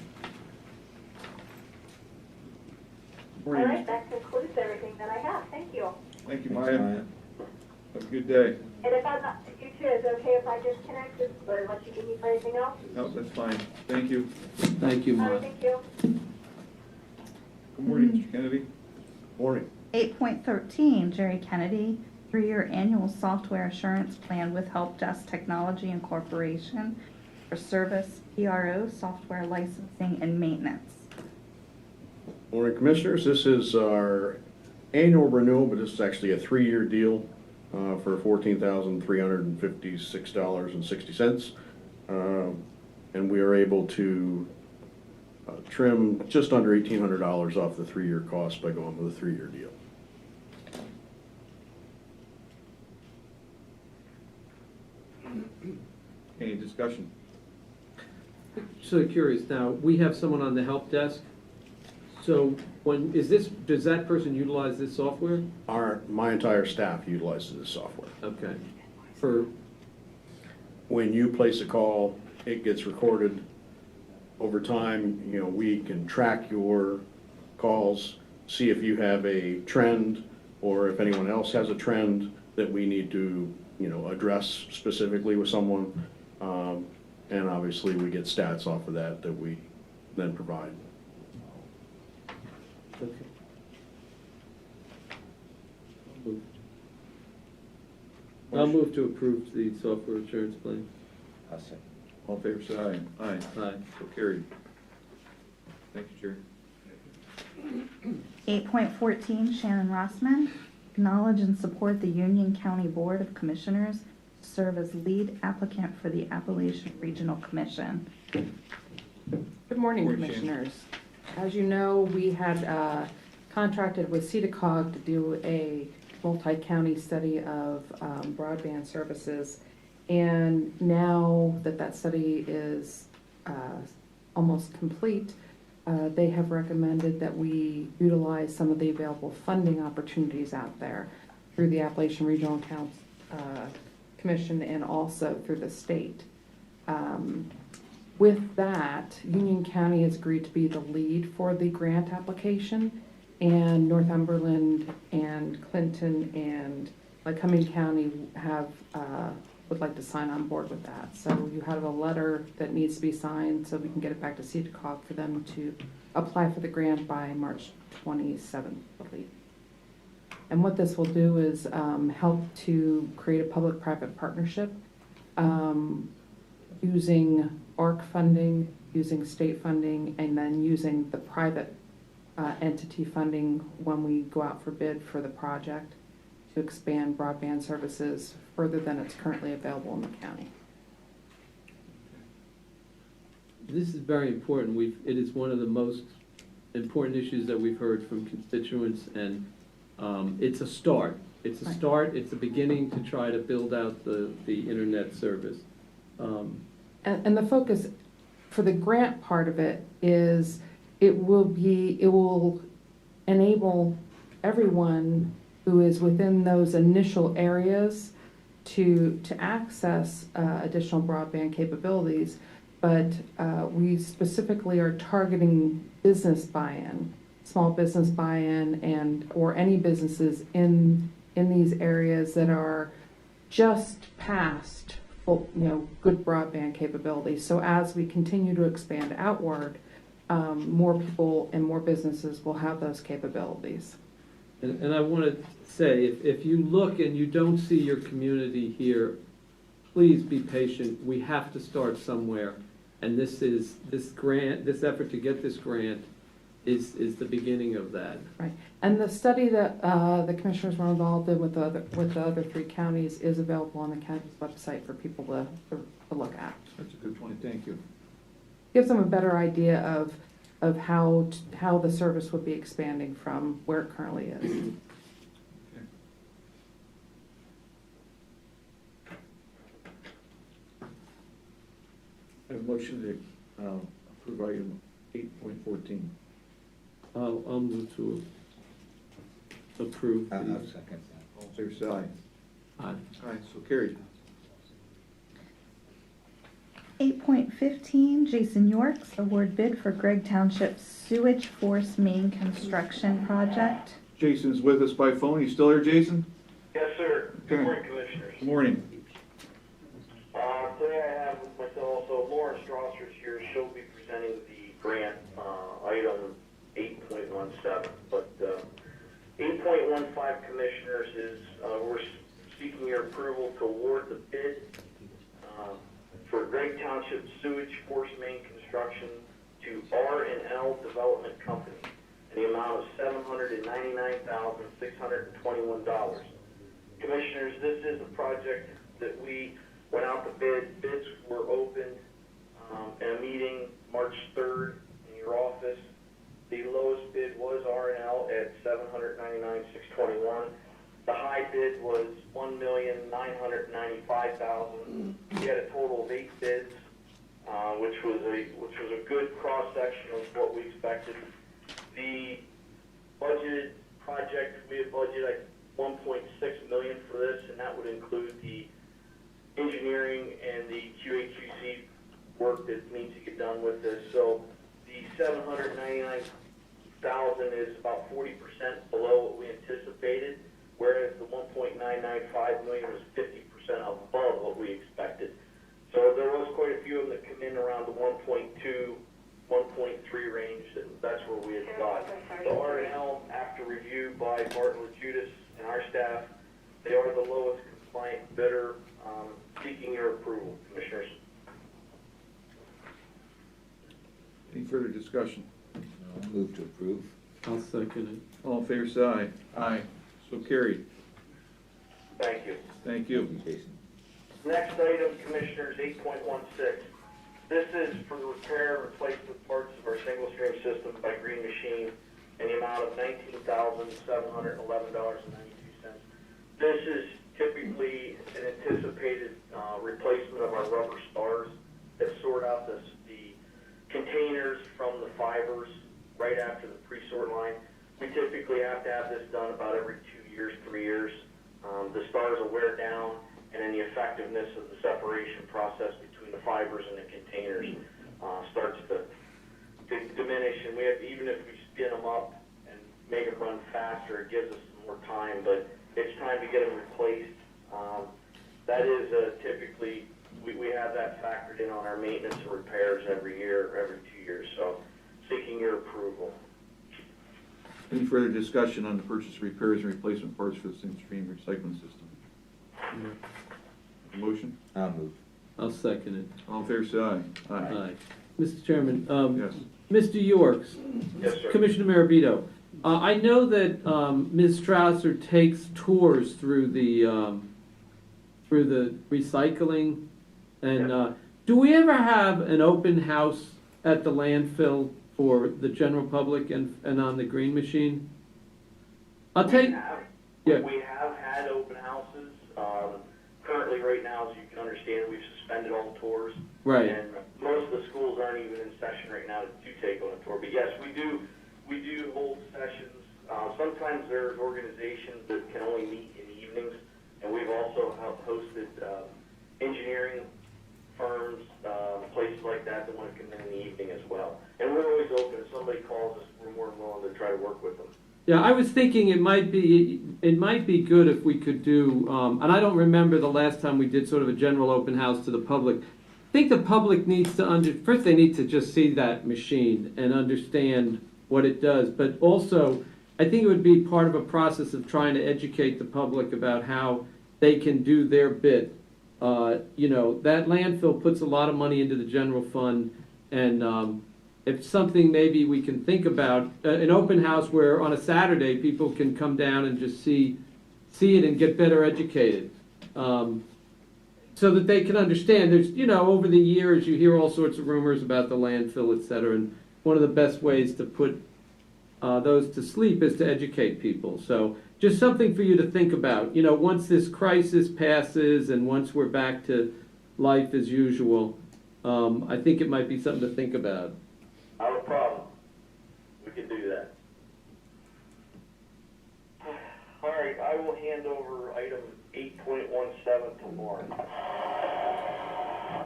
All right, that concludes everything that I have. Thank you. Thank you, Thanks, Maya. Maya. Have a good day. And if I'm not, you too, is it okay if I disconnect this, or unless you need me for anything else? No, that's fine. Thank you. Thank you, All right, Mike. thank you. Good morning, Mr. Kennedy. Morning. 8.13, Jerry Kennedy, 3-year annual software assurance plan with Help Desk Technology Incorporation for service, PRO, software licensing, and maintenance. Morning, Commissioners. This is our annual renewal, but this is actually a 3-year deal for $14,356.60. And we are able to trim just under $1,800 off the 3-year cost by going with a 3-year deal. Any discussion? So curious now, we have someone on the help desk. So does that person utilize this software? My entire staff utilizes this software. Okay. When you place a call, it gets recorded. Over time, we can track your calls, see if you have a trend or if anyone else has a trend that we need to, address specifically with someone. And obviously, we get stats off of that we then provide. Okay. I'll move to approve the software insurance plan. I'll say. All in favor, say aye. Aye. Aye. So carried. Thank you, Jerry. 8.14, Shannon Rossman, acknowledge and support the Union County Board of Commissioners to serve as lead applicant for the Appalachian Regional Commission. Good morning, Good morning, Commissioners. As you know, we had contracted with CEDACOG to do a multi-county study of broadband services. And now that that study is almost complete, they have recommended that we utilize some of the available funding opportunities out there through the Appalachian Regional Commission and also through the state. With that, Union County has agreed to be the lead for the grant application, and Northumberland and Clinton and Lycoming County would like to sign on board with that. So you have a letter that needs to be signed so we can get it back to CEDACOG for them to apply for the grant by March 27th, I believe. And what this will do is help to create a public-private partnership using ARC funding, using state funding, and then using the private entity funding when we go out for bid for the project to expand broadband services further than it's currently available in the county. This is very important. It is one of the most important issues that we've heard from constituents, and it's a start. It's a Right. start. It's a beginning to try to build out the internet service. And the focus for the grant part of it is it will enable everyone who is within those initial areas to access additional broadband capabilities, but we specifically are targeting business buy-in, small business buy-in, or any businesses in these areas that are just past good broadband capabilities. So as we continue to expand outward, more people and more businesses will have those capabilities. And I want to say, if you look and you don't see your community here, please be patient. We have to start somewhere. And this effort to get this grant is the beginning of that. Right. And the study that the commissioners were involved in with the other three counties is available on the county's website for people to look at. That's a good point, thank you. Gives them a better idea of how the service would be expanding from where it currently is. I have a motion to approve item 8.14. I'll move to approve. I'll the- second that. All in favor, say aye. Aye. Aye, so carried. 8.15, Jason Yorks, award bid for Gregg Township Sewage Force Main Construction Project. Jason's with us by phone. You still there, Jason? Yes, sir. Good Okay. morning, Commissioners. Good morning. Today I have with myself also Lauren Strasser's here. She'll be presenting the grant, item 8.17. But 8.15, Commissioners, is we're seeking your approval to award the bid for Gregg Township Sewage Force Main Construction to R&L Development Company in the amount of $799,621. Commissioners, this is a project that we went out to bid. Bids were opened in a meeting March 3rd in your office. The lowest bid was R&L at $799,621. The high bid was $1,995,000. We had a total of 8 bids, which was a good cross-section of what we expected. The budgeted project, we had budgeted like 1.6 million for this, and that would include the engineering and the QA/QC work that needs to get done with this. So the 799,000 is about 40% below what we anticipated, whereas the 1.995 million was 50% above what we expected. So there was quite a few of them that come in around the 1.2, 1.3 range. That's where we had thought. The R&L, after review by Martin LaJudas and our staff, they are the lowest compliant bidder, seeking your approval, Commissioners. Any further discussion? I'll move to approve. I'll second it. All in favor, say aye. Aye. So carried. Thank you. Thank you. Jason. Next item, Commissioners, 8.16. This is for the repair and replacement parts of our single-stream system by Green Machine in the amount of $19,711.92. This is typically an anticipated replacement of our rubber spars that sort out the containers from the fibers right after the pre-sort line. We typically have to have this done about every 2 years, 3 years. The spars will wear down, and then the effectiveness of the separation process between the fibers and the containers starts to diminish. And we have, even if we spin them up and make them run faster, it gives us some more time, but it's time to get them replaced. That is typically, we have that factored in on our maintenance and repairs every year, every 2 years, so seeking your approval. Any further discussion on the purchase, repairs, and replacement parts for the single-stream recycling system? Motion? I'll move. I'll second it. All in favor, say aye. Aye. Mr. Chairman, Yes. Mr. Yorks, Yes, sir. Commissioner Maravito, I know that Ms. Strausser takes tours through the recycling, and do we ever have an open house at the landfill for the general public and on the Green Machine? I'll take. We have had open houses. Currently, right now, as you can understand, we've suspended all the tours. Right. And most of the schools aren't even in session right now to take on a tour. But yes, we do hold sessions. Sometimes there's organizations that can only meet in the evenings, and we've also hosted engineering firms, places like that that want to come in the evening as well. And we're always open. If somebody calls us, we're more than willing to try to work with them. Yeah, I was thinking it might be good if we could do, and I don't remember the last time we did sort of a general open house to the public. I think the public needs to first they need to just see that machine and understand what it does, but also I think it would be part of a process of trying to educate the public about how they can do their bit. That landfill puts a lot of money into the general fund, and if something maybe we can think about, an open house where on a Saturday people can come down and just see it and get better educated, so that they can understand. There's, over the years you hear all sorts of rumors about the landfill, et cetera, and one of the best ways to put those to sleep is to educate people. So just something for you to think about. Once this crisis passes and once we're back to life as usual, I think it might be something to think about. Not a problem. We can do that. All right, I will hand over item 8.17 to Lauren. Good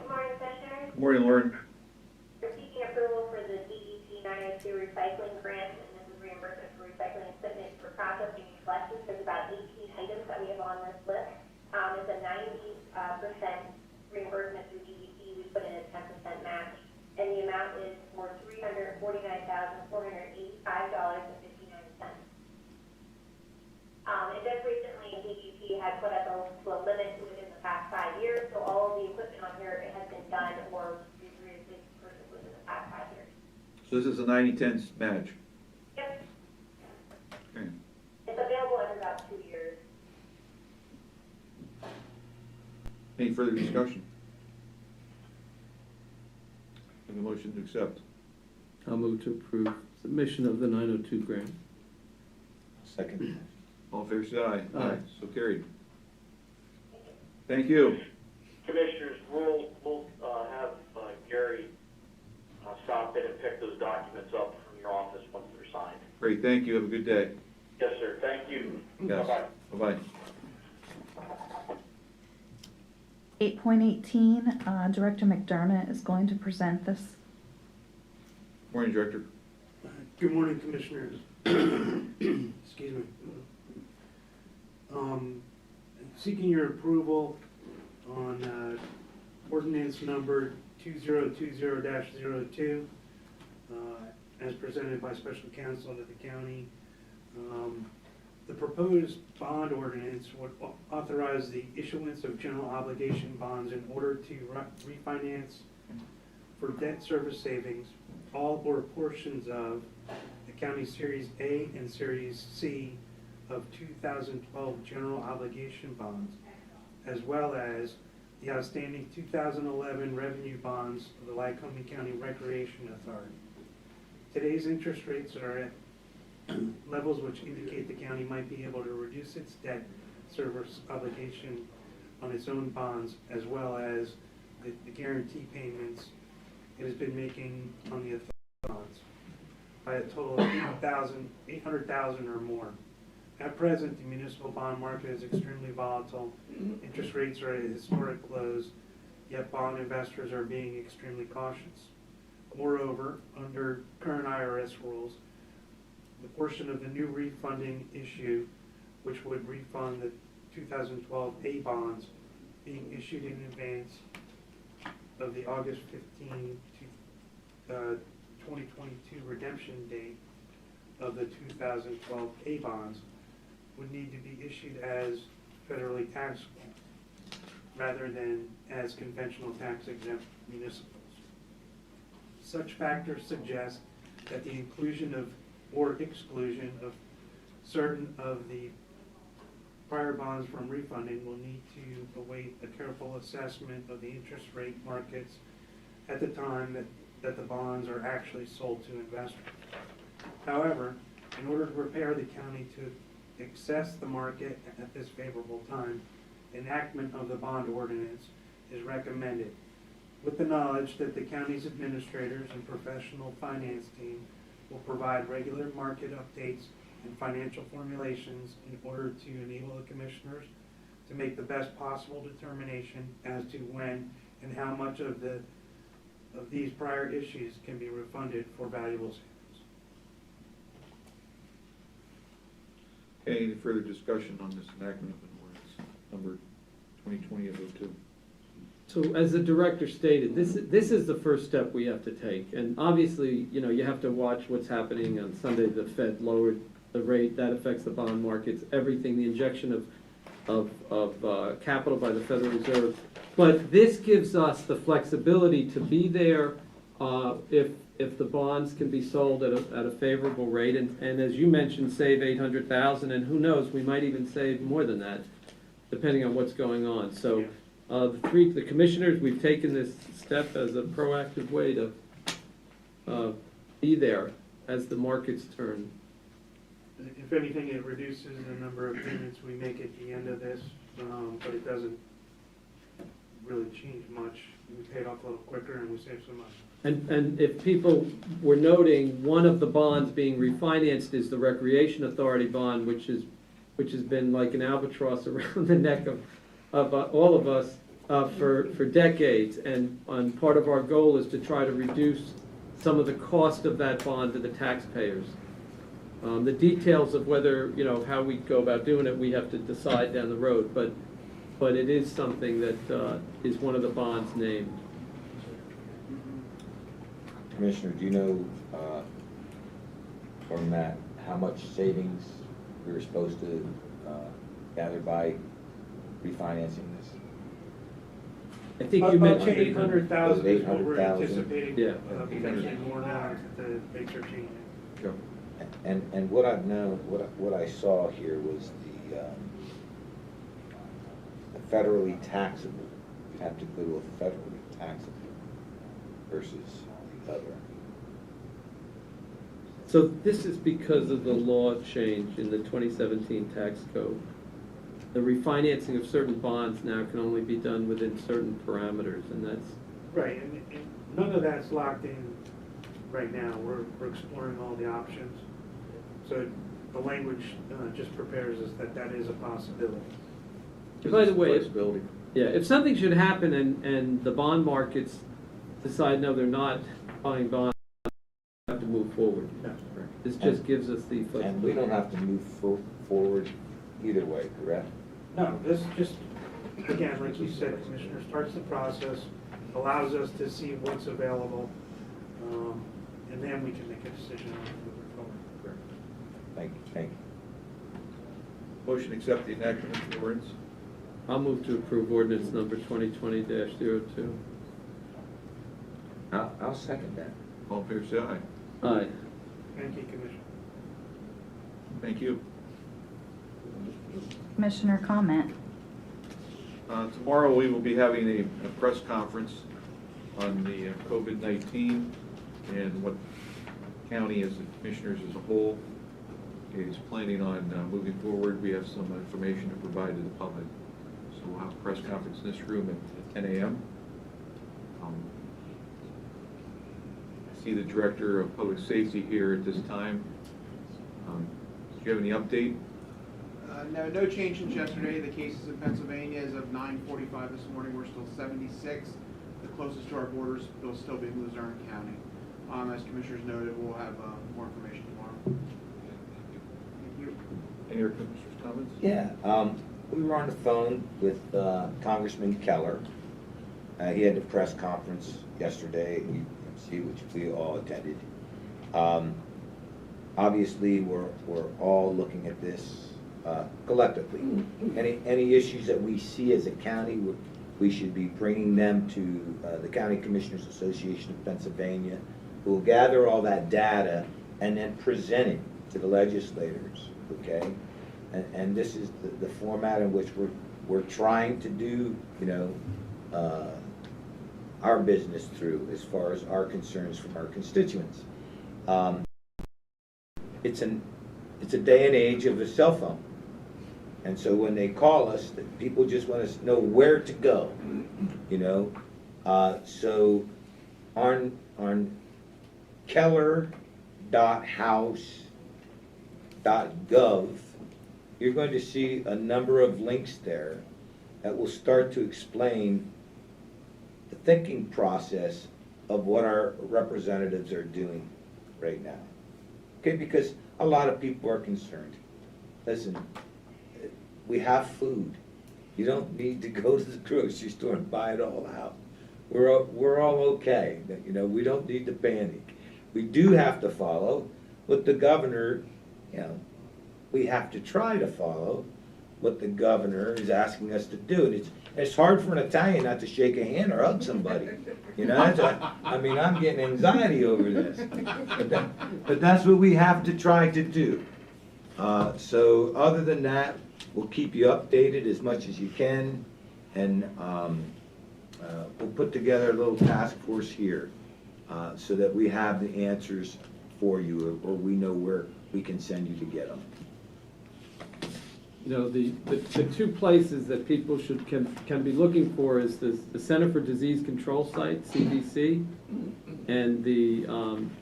morning, Commissioners. Good morning, Lauren. We're seeking approval for the DEP 902 recycling grant, and this is reimbursement for recycling equipment for processing and collection. There's about 18 items that we have on this list. It's a 90% reimbursement through DEP. We put in a 10% match, and the amount is for $349,485.59. And just recently, DEP had put us to a limit within the past 5 years, so all of the equipment on here has been done or replaced within the past 5 years. So this is a 90-10 match. Yep. Okay. It's available in about 2 years. Any further discussion? Have a motion to accept. I'll move to approve submission of the 902 grant. Second. All in favor, say aye. Aye. So carried. Thank you. Commissioners, we'll Great, thank you, have a good day. Yes, sir, thank you. Yes. Bye-bye. Bye-bye. 8.18, Director McDermott is going to present this. Morning, Director. Good morning, Commissioners. Excuse me. Seeking your approval on ordinance number 2020-02, as presented by Special Counsel to the county. The proposed bond ordinance would authorize the issuance of general obligation bonds in order to refinance for debt service savings all or portions of the county Series A and Series C of 2012 general obligation bonds, as well as the outstanding 2011 revenue bonds of the Lycoming County Recreation Authority. Today's interest rates are at levels which indicate the county might be able to reduce its debt service obligation on its own bonds, as well as the guarantee payments it has been making on the authority bonds by a total of $800,000 or more. At present, the municipal bond market is extremely volatile. Interest rates are at historic lows, yet bond investors are being extremely cautious. Moreover, under current IRS rules, the portion of the new refunding issue, which would refund the 2012 A bonds being issued in advance of the August 15, 2022 redemption date of the 2012 A bonds, would need to be issued as federally taxable rather than as conventional tax-exempt municipals. Such factors suggest that the inclusion of or exclusion of certain of the prior bonds from refunding will need to await a careful assessment of the interest rate markets at the time that the bonds are actually sold to investors. However, in order to prepare the county to access the market at this favorable time, enactment of the bond ordinance is recommended, with the knowledge that the county's administrators and professional finance team will provide regular market updates and financial formulations in order to enable the commissioners to make the best possible determination as to when and how much of these prior issues can be refunded for valuable savings. Okay, any further discussion on this enactment of an ordinance number 2020-02? So as the director stated, this is the first step we have to take. And obviously, you know, you have to watch what's happening on Sunday. The Fed lowered the rate. That affects the bond markets, everything, the injection of capital by the Federal Reserve. But this gives us the flexibility to be there if the bonds can be sold at a favorable rate. And as you mentioned, save $800,000, and who knows, we might even save more than that, depending on what's going on. So. The commissioners, we've taken this step as a proactive way to be there as the markets turn. If anything, it reduces the number of payments we make at the end of this, but it doesn't really change much. We pay it off a little quicker and we save some money. And if people were noting, one of the bonds being refinanced is the Recreation Authority bond, which has been like an albatross around the neck of all of us for decades, and part of our goal is to try to reduce some of the cost of that bond to the taxpayers. The details of whether, you know, how we go about doing it, we have to decide down the road, but it is something that is one of the bonds named. Commissioner, do you know from that how much savings we were supposed to gather by refinancing this? I think you mentioned $800,000 is what we're $800,000. anticipating. Yeah. Potentially more now that the rates are changing. Sure. And what I've known, what I saw here was the federally taxable. You have to go to a federally taxable versus the other. So this is because of the law change in the 2017 tax code. The refinancing of certain bonds now can only be done within certain parameters, and that's... Right, and none of that's locked in right now. We're exploring all the options. So the language just prepares us that that is a possibility. By the way, Flexibility. yeah, if something should happen and the bond markets decide, no, they're not buying bonds, we have to move forward. This just gives us the And flexibility. we don't have to move forward either way, correct? No, this just, again, like you said, Commissioner, starts the process, allows us to see what's available, and then we can make a decision on moving forward. Thank you, thank you. Motion to accept the enactment of the ordinance. I'll move to approve ordinance number 2020-02. I'll second that. All in favor, say aye. Aye. Thank you, Commissioner. Thank you. Commissioner comment. Tomorrow, we will be having a press conference on the COVID-19 and what county as the commissioners as a whole is planning on moving forward. We have some information to provide to the public. So we'll have a press conference in this room at 10 a.m. I see the Director of Public Safety here at this time. Do you have any update? No change since yesterday. The cases in Pennsylvania as of 9:45 this morning, we're still 76. The closest to our borders will still be Luzerne County. As Commissioners noted, we'll have more information tomorrow. Thank you. Any other Commissioners' comments? Yeah, we were on the phone with Congressman Keller. He had a press conference yesterday at UMC, which we all attended. Obviously, we're all looking at this collectively. Any issues that we see as a county, we should be bringing them to the County Commissioners Association of Pennsylvania, who will gather all that data and then present it to the legislators, okay? And this is the format in which we're trying to do, our business through as far as our concerns from our constituents. It's a day and age of a cell phone. And so when they call us, people just want to know where to go, So on keller.house.gov, you're going to see a number of links there that will start to explain the thinking process of what our representatives are doing right now. Okay, because a lot of people are concerned. Listen, we have food. You don't need to go to the grocery store and buy it all out. We're all okay. We don't need to panic. We do have to follow what the governor, we have to try to follow what the governor is asking us to do. And it's hard for an Italian not to shake a hand or hug somebody. I'm getting anxiety over this. But that's what we have to try to do. So other than that, we'll keep you updated as much as you can, and we'll put together a little task force here so that we have the answers for you, or we know where we can send you to get them. The two places that people can be looking for is the Center for Disease Control site, CDC, and the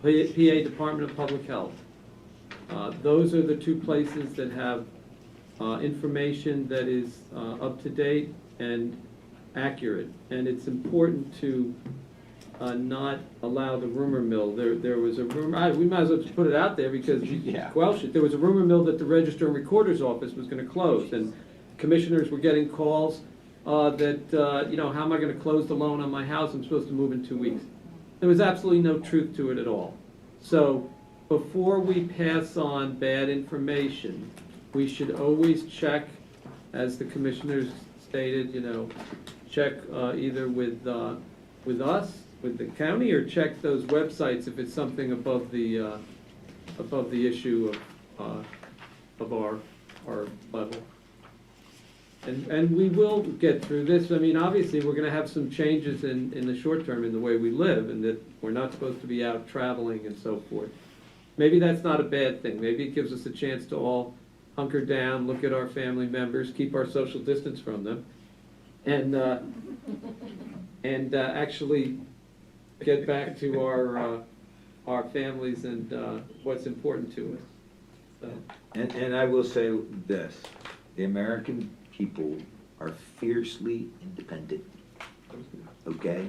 PA Department of Public Health. Those are the two places that have information that is up to date and accurate. And it's important to not allow the rumor mill. There was a rumor, we might as well just put it out there because you can squelch it. There was a rumor mill that the Register and Recorder's Office was going to close, and commissioners were getting calls that, how am I going to close the loan on my house? I'm supposed to move in 2 weeks. There was absolutely no truth to it at all. So before we pass on bad information, we should always check, as the commissioners stated, check either with us, with the county, or check those websites if it's something above the issue of our level. And we will get through this. Obviously, we're going to have some changes in the short term in the way we live, and that we're not supposed to be out traveling and so forth. Maybe that's not a bad thing. Maybe it gives us a chance to all hunker down, look at our family members, keep our social distance from them, and actually get back to our families and what's important to us. So, And I will say this, the American people are fiercely independent, okay?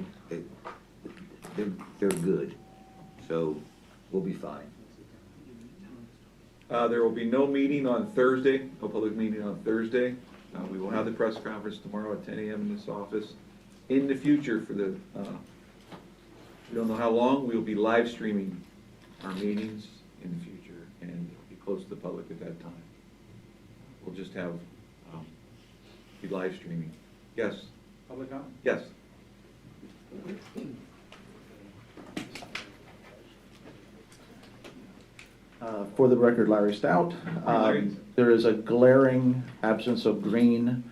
They're good, so we'll be fine. There will be no meeting on Thursday, no public meeting on Thursday. We will have the press conference tomorrow at 10 a.m. in this office. In the future, for the, we don't know how long, we will be live streaming our meetings in the future and be close to the public at that time. We'll just have, be live streaming. Yes? Public comment? Yes? For the record, Larry Stout. Larry. There is a glaring absence of green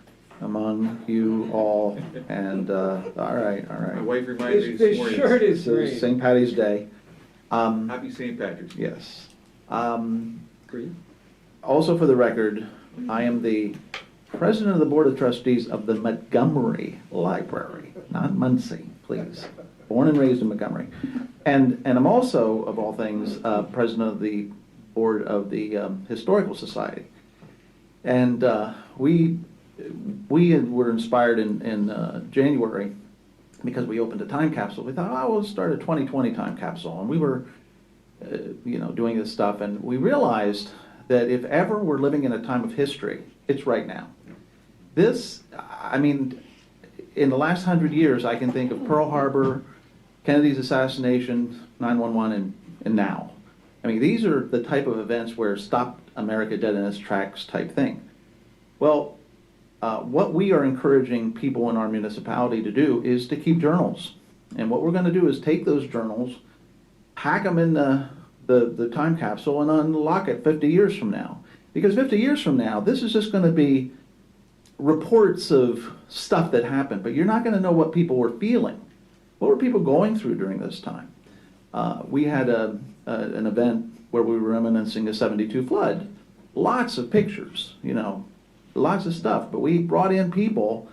among you all, and, all right. My wife reminded me His this morning. shirt is So green. St. Patty's Day. Happy St. Patrick's Day. Yes. Green? Also for the record, I am the president of the Board of Trustees of the Montgomery Library, not Muncie, please. Born and raised in Montgomery. And I'm also, of all things, president of the board of the Historical Society. And we were inspired in January because we opened a time capsule. We thought, oh, we'll start a 2020 time capsule. And we were, doing this stuff, and we realized that if ever we're living in a time of history, it's right now. This, I mean, in the last 100 years, I can think of Pearl Harbor, Kennedy's assassination, 9/11, and now. I mean, these are the type of events where stop America dead in its tracks type thing. Well, what we are encouraging people in our municipality to do is to keep journals. And what we're going to do is take those journals, hack them in the time capsule, and unlock it 50 years from now. Because 50 years from now, this is just going to be reports of stuff that happened, but you're not going to know what people were feeling. What were people going through during this time? We had an event where we were reminiscing the 72 flood. Lots of pictures, lots of stuff, but we brought in people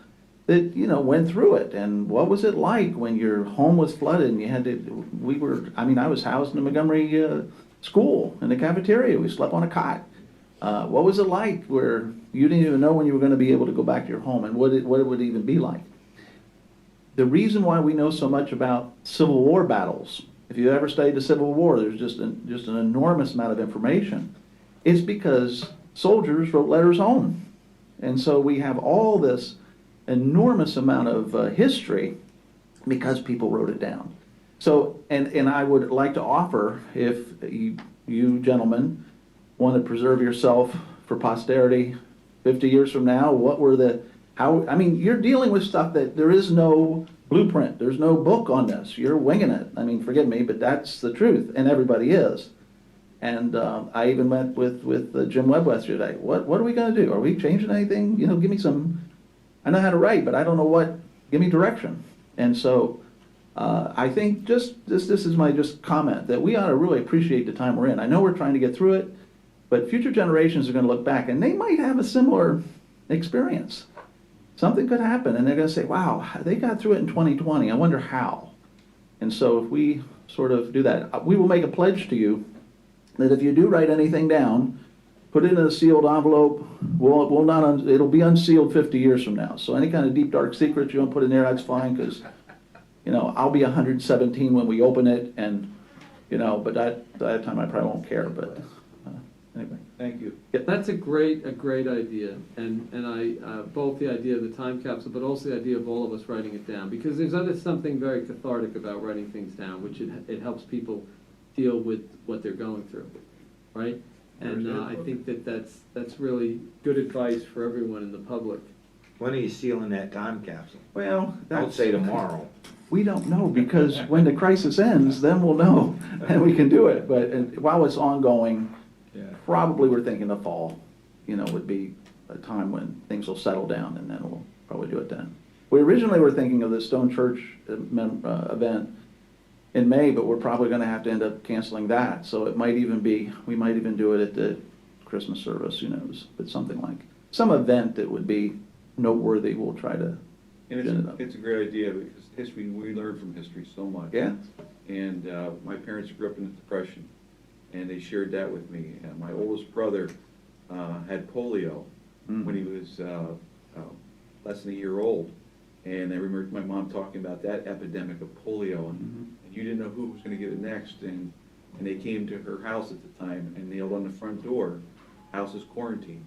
that, went through it. And what was it like when your home was flooded and you had to, I was housed in a Montgomery school in the cafeteria. We slept on a cot. What was it like where you didn't even know when you were going to be able to go back to your home, and what it would even be like? The reason why we know so much about Civil War battles, if you ever studied the Civil War, there's just an enormous amount of information, is because soldiers wrote letters home. And so we have all this enormous amount of history because people wrote it down. So, and I would like to offer, if you gentlemen want to preserve yourself for posterity 50 years from now, you're dealing with stuff that there is no blueprint, there's no book on this, you're winging it. Forgive me, but that's the truth, and everybody is. And I even met with Jim Webb yesterday. What are we going to do? Are we changing anything? Give me some, I know how to write, but I don't know what, give me direction. And so I think this is my just comment, that we ought to really appreciate the time we're in. I know we're trying to get through it, but future generations are going to look back, and they might have a similar experience. Something could happen, and they're going to say, wow, they got through it in 2020. I wonder how. And so if we sort of do that, we will make a pledge to you that if you do write anything down, put it in a sealed envelope. It'll be unsealed 50 years from now. So any kind of deep, dark secrets you want to put in there, that's fine, because, I'll be 117 when we open it, and, but that time I probably won't care, but anyway. Thank you. That's a great idea, and I both the idea of the time capsule, but also the idea of all of us writing it down, because there's something very cathartic about writing things down, which it helps people deal with what they're going through, right? And I think that's really good advice for everyone in the public. When are you sealing that time capsule? Well, I would say tomorrow. We don't know, because when the crisis ends, then we'll know, and we can do it. But while it's ongoing, probably we're thinking the fall, would be a time when things will settle down, and then we'll probably do it then. We originally were thinking of the Stone Church event in May, but we're probably going to have to end up canceling that. So it might even be, we might even do it at the Christmas service, who knows? But something like, some event that would be noteworthy, we'll try to. And it's a great idea, because history, we learn from history so much. Yeah. And my parents grew up in the Depression, and they shared that with me. And my oldest brother had polio when he was less than a year old. And I remember my mom talking about that epidemic of polio, and you didn't know who was going to get it next. And they came to her house at the time and nailed on the front door, "House is quarantined.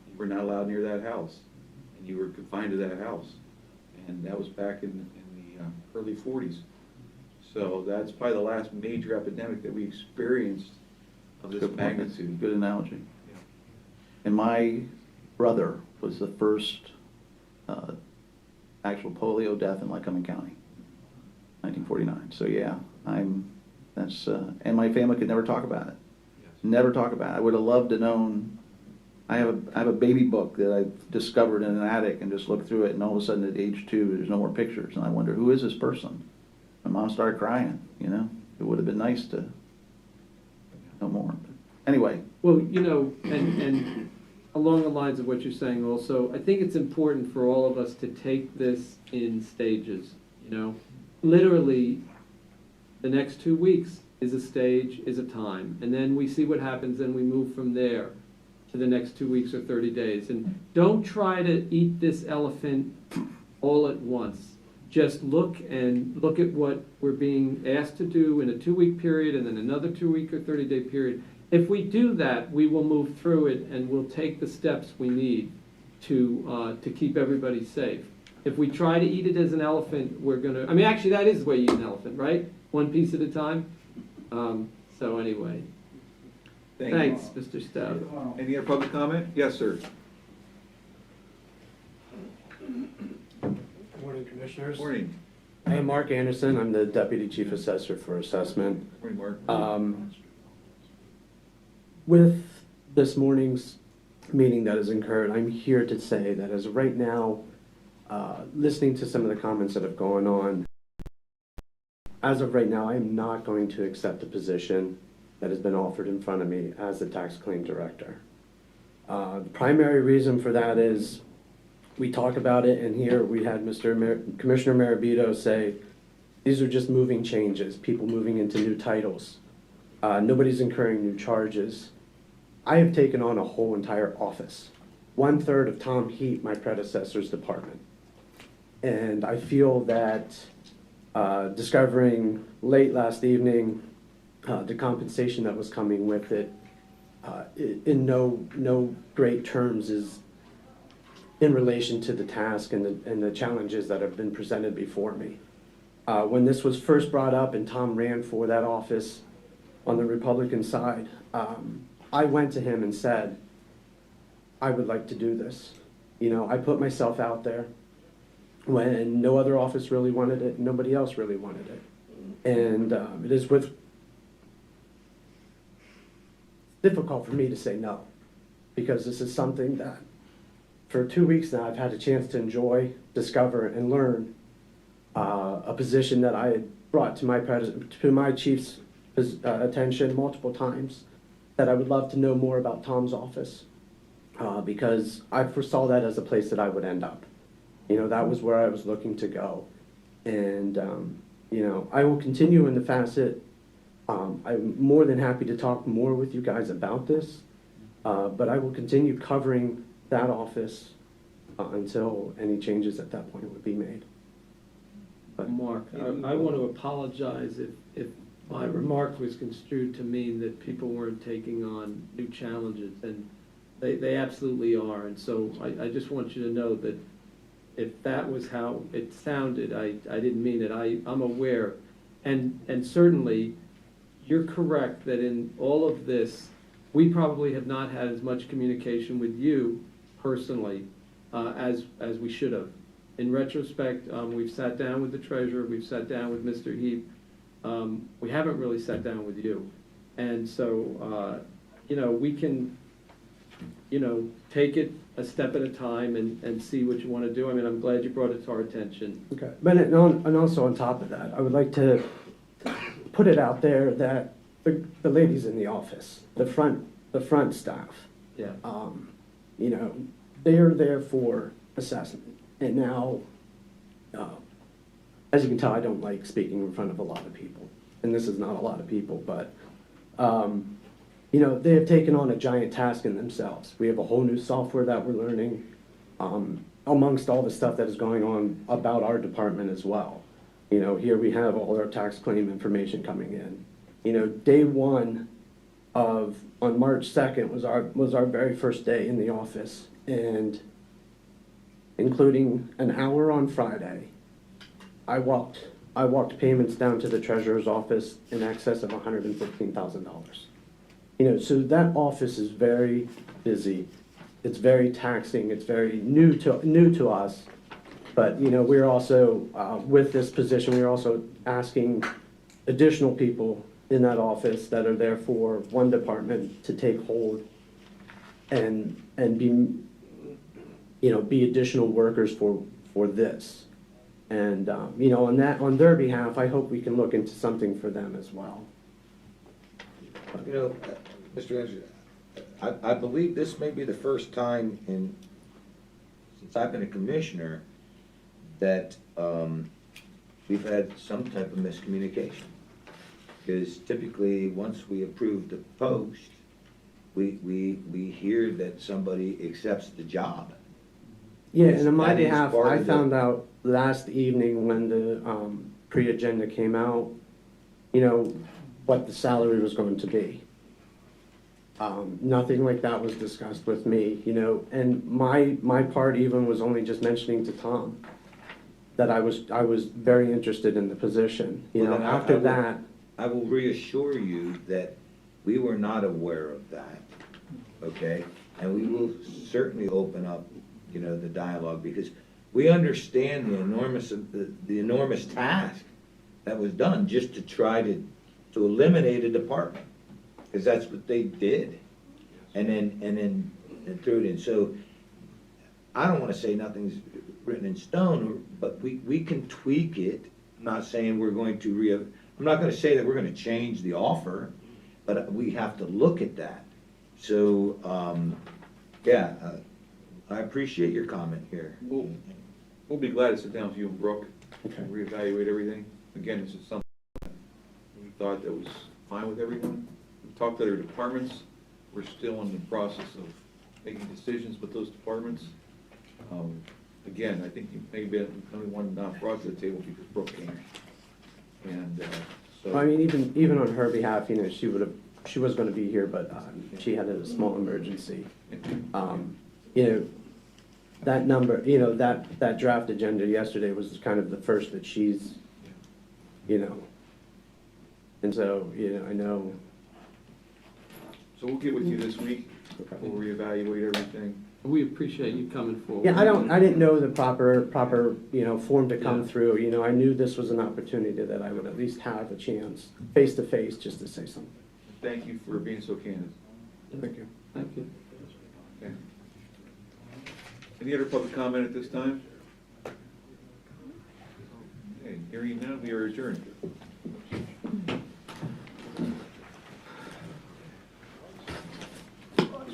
You were not allowed near that house, and you were confined to that house." And that was back in the early 40s. So that's probably the last major epidemic that we experienced of this magnitude. Good analogy. And my brother was the first actual polio death in Lycoming County, 1949. So yeah, and my family could never talk about it. Never talk about it. I would have loved to known. I have a baby book that I discovered in an attic and just looked through it, and all of a sudden at age 2, there's no more pictures, and I wonder, who is this person? My mom started crying. It would have been nice to know more. But anyway. Well, and along the lines of what you're saying also, I think it's important for all of us to take this in stages, Literally, the next 2 weeks is a stage, is a time, and then we see what happens, and we move from there to the next 2 weeks or 30 days. And don't try to eat this elephant all at once. Just look at what we're being asked to do in a 2-week period and then another 2-week or 30-day period. If we do that, we will move through it and we'll take the steps we need to keep everybody safe. If we try to eat it as an elephant, actually that is the way you eat an elephant, right? One piece at a time. So anyway. Thanks, Mr. Stout. Any other public comment? Yes, sir. Good morning, Commissioners. Morning. I am Mark Anderson. I'm the Deputy Chief Assessor for Assessment. Morning, Mark. With this morning's meeting that has occurred, I'm here to say that as of right now, listening to some of the comments that have gone on, as of right now, I am not going to accept the position that has been offered in front of me as the tax claim director. The primary reason for that is we talk about it, and here we had Commissioner Marabito say, these are just moving changes, people moving into new titles. Nobody's incurring new charges. I have taken on a whole entire office, 1/3 of Tom Heat, my predecessor's department. And I feel that discovering late last evening the compensation that was coming with it, in no great terms is in relation to the task and the challenges that have been presented before me. When this was first brought up and Tom ran for that office on the Republican side, I went to him and said, I would like to do this. I put myself out there when no other office really wanted it, nobody else really wanted it. And it is difficult for me to say no, because this is something that for 2 weeks now I've had a chance to enjoy, discover, and learn a position that I had brought to my chief's attention multiple times, that I would love to know more about Tom's office, because I foresaw that as a place that I would end up. That was where I was looking to go. And, I will continue in the facet. I'm more than happy to talk more with you guys about this, but I will continue covering that office until any changes at that point would be made. But Mark, I want to apologize if my remark was construed to mean that people weren't taking on new challenges, and they absolutely are. And so I just want you to know that if that was how it sounded, I didn't mean it. I'm aware, and certainly you're correct that in all of this, we probably have not had as much communication with you personally as we should have. In retrospect, we've sat down with the treasurer, we've sat down with Mr. Heap. We haven't really sat down with you. And so, we can, take it a step at a time and see what you want to do. I mean, I'm glad you brought it to our attention. okay. But and also on top of that, I would like to put it out there that the ladies in the office, the front staff, Yeah. They are there for assessment. And now, as you can tell, I don't like speaking in front of a lot of people. And this is not a lot of people, but you know, they have taken on a giant task in themselves. We have a whole new software that we're learning, amongst all the stuff that is going on about our department as well. You know, here we have all our tax claim information coming in. You know, day one on March 2nd was our very first day in the office, and including an hour on Friday, I walked payments down to the treasurer's office in excess of $115,000. You know, so that office is very busy. It's very taxing. It's very new to us. But, you know, we're also, with this position, we're also asking additional people in that office that are there for one department to take hold and be, you know, be additional workers for this. And, you know, on their behalf, I hope we can look into something for them as well. You know, Mr. Andrew, I believe this may be the first time since I've been a commissioner, that we've had some type of miscommunication. Because typically, once we approve the post, we hear that somebody accepts the job. Yeah, and on my That is behalf, part I of the- found out last evening when the pre-agenda came out, you know, what the salary was going to be. Nothing like that was discussed with me, you know, and my part even was only just mentioning to Tom that I was very interested in the position. You Well, know, then after that, I will reassure you that we were not aware of that, okay? And we will certainly open up, you know, the dialogue, because we understand the enormous task that was done just to try to eliminate a department, because that's what they did. And then threw it in. So I don't want to say nothing's written in stone, but we can tweak it. I'm not saying we're going to I'm not going to say that we're going to change the offer, but we have to look at that. So, I appreciate your comment here. We'll be glad to sit down with you and Brooke and reevaluate everything. Again, this is something that we thought that was fine with everyone. We talked to other departments. We're still in the process of making decisions with those departments. Again, I think you may be the only one not brought to the table because Brooke came. And so. I mean, even on her behalf, you know, she was going to be here, but she had a small emergency. You know, that number, you know, that draft agenda yesterday was kind of the first that she's, you know, and so, you know, I know. So we'll get with you this week. We'll reevaluate everything. We appreciate you coming forward. Yeah, I didn't know the proper, you know, form to come through. You know, I knew this was an opportunity that I would at least have a chance, face to face, just to say something. Thank you for being so candid. Thank you. Thank you. Okay. Any other public comment at this time? Okay, hearing none, we are adjourned.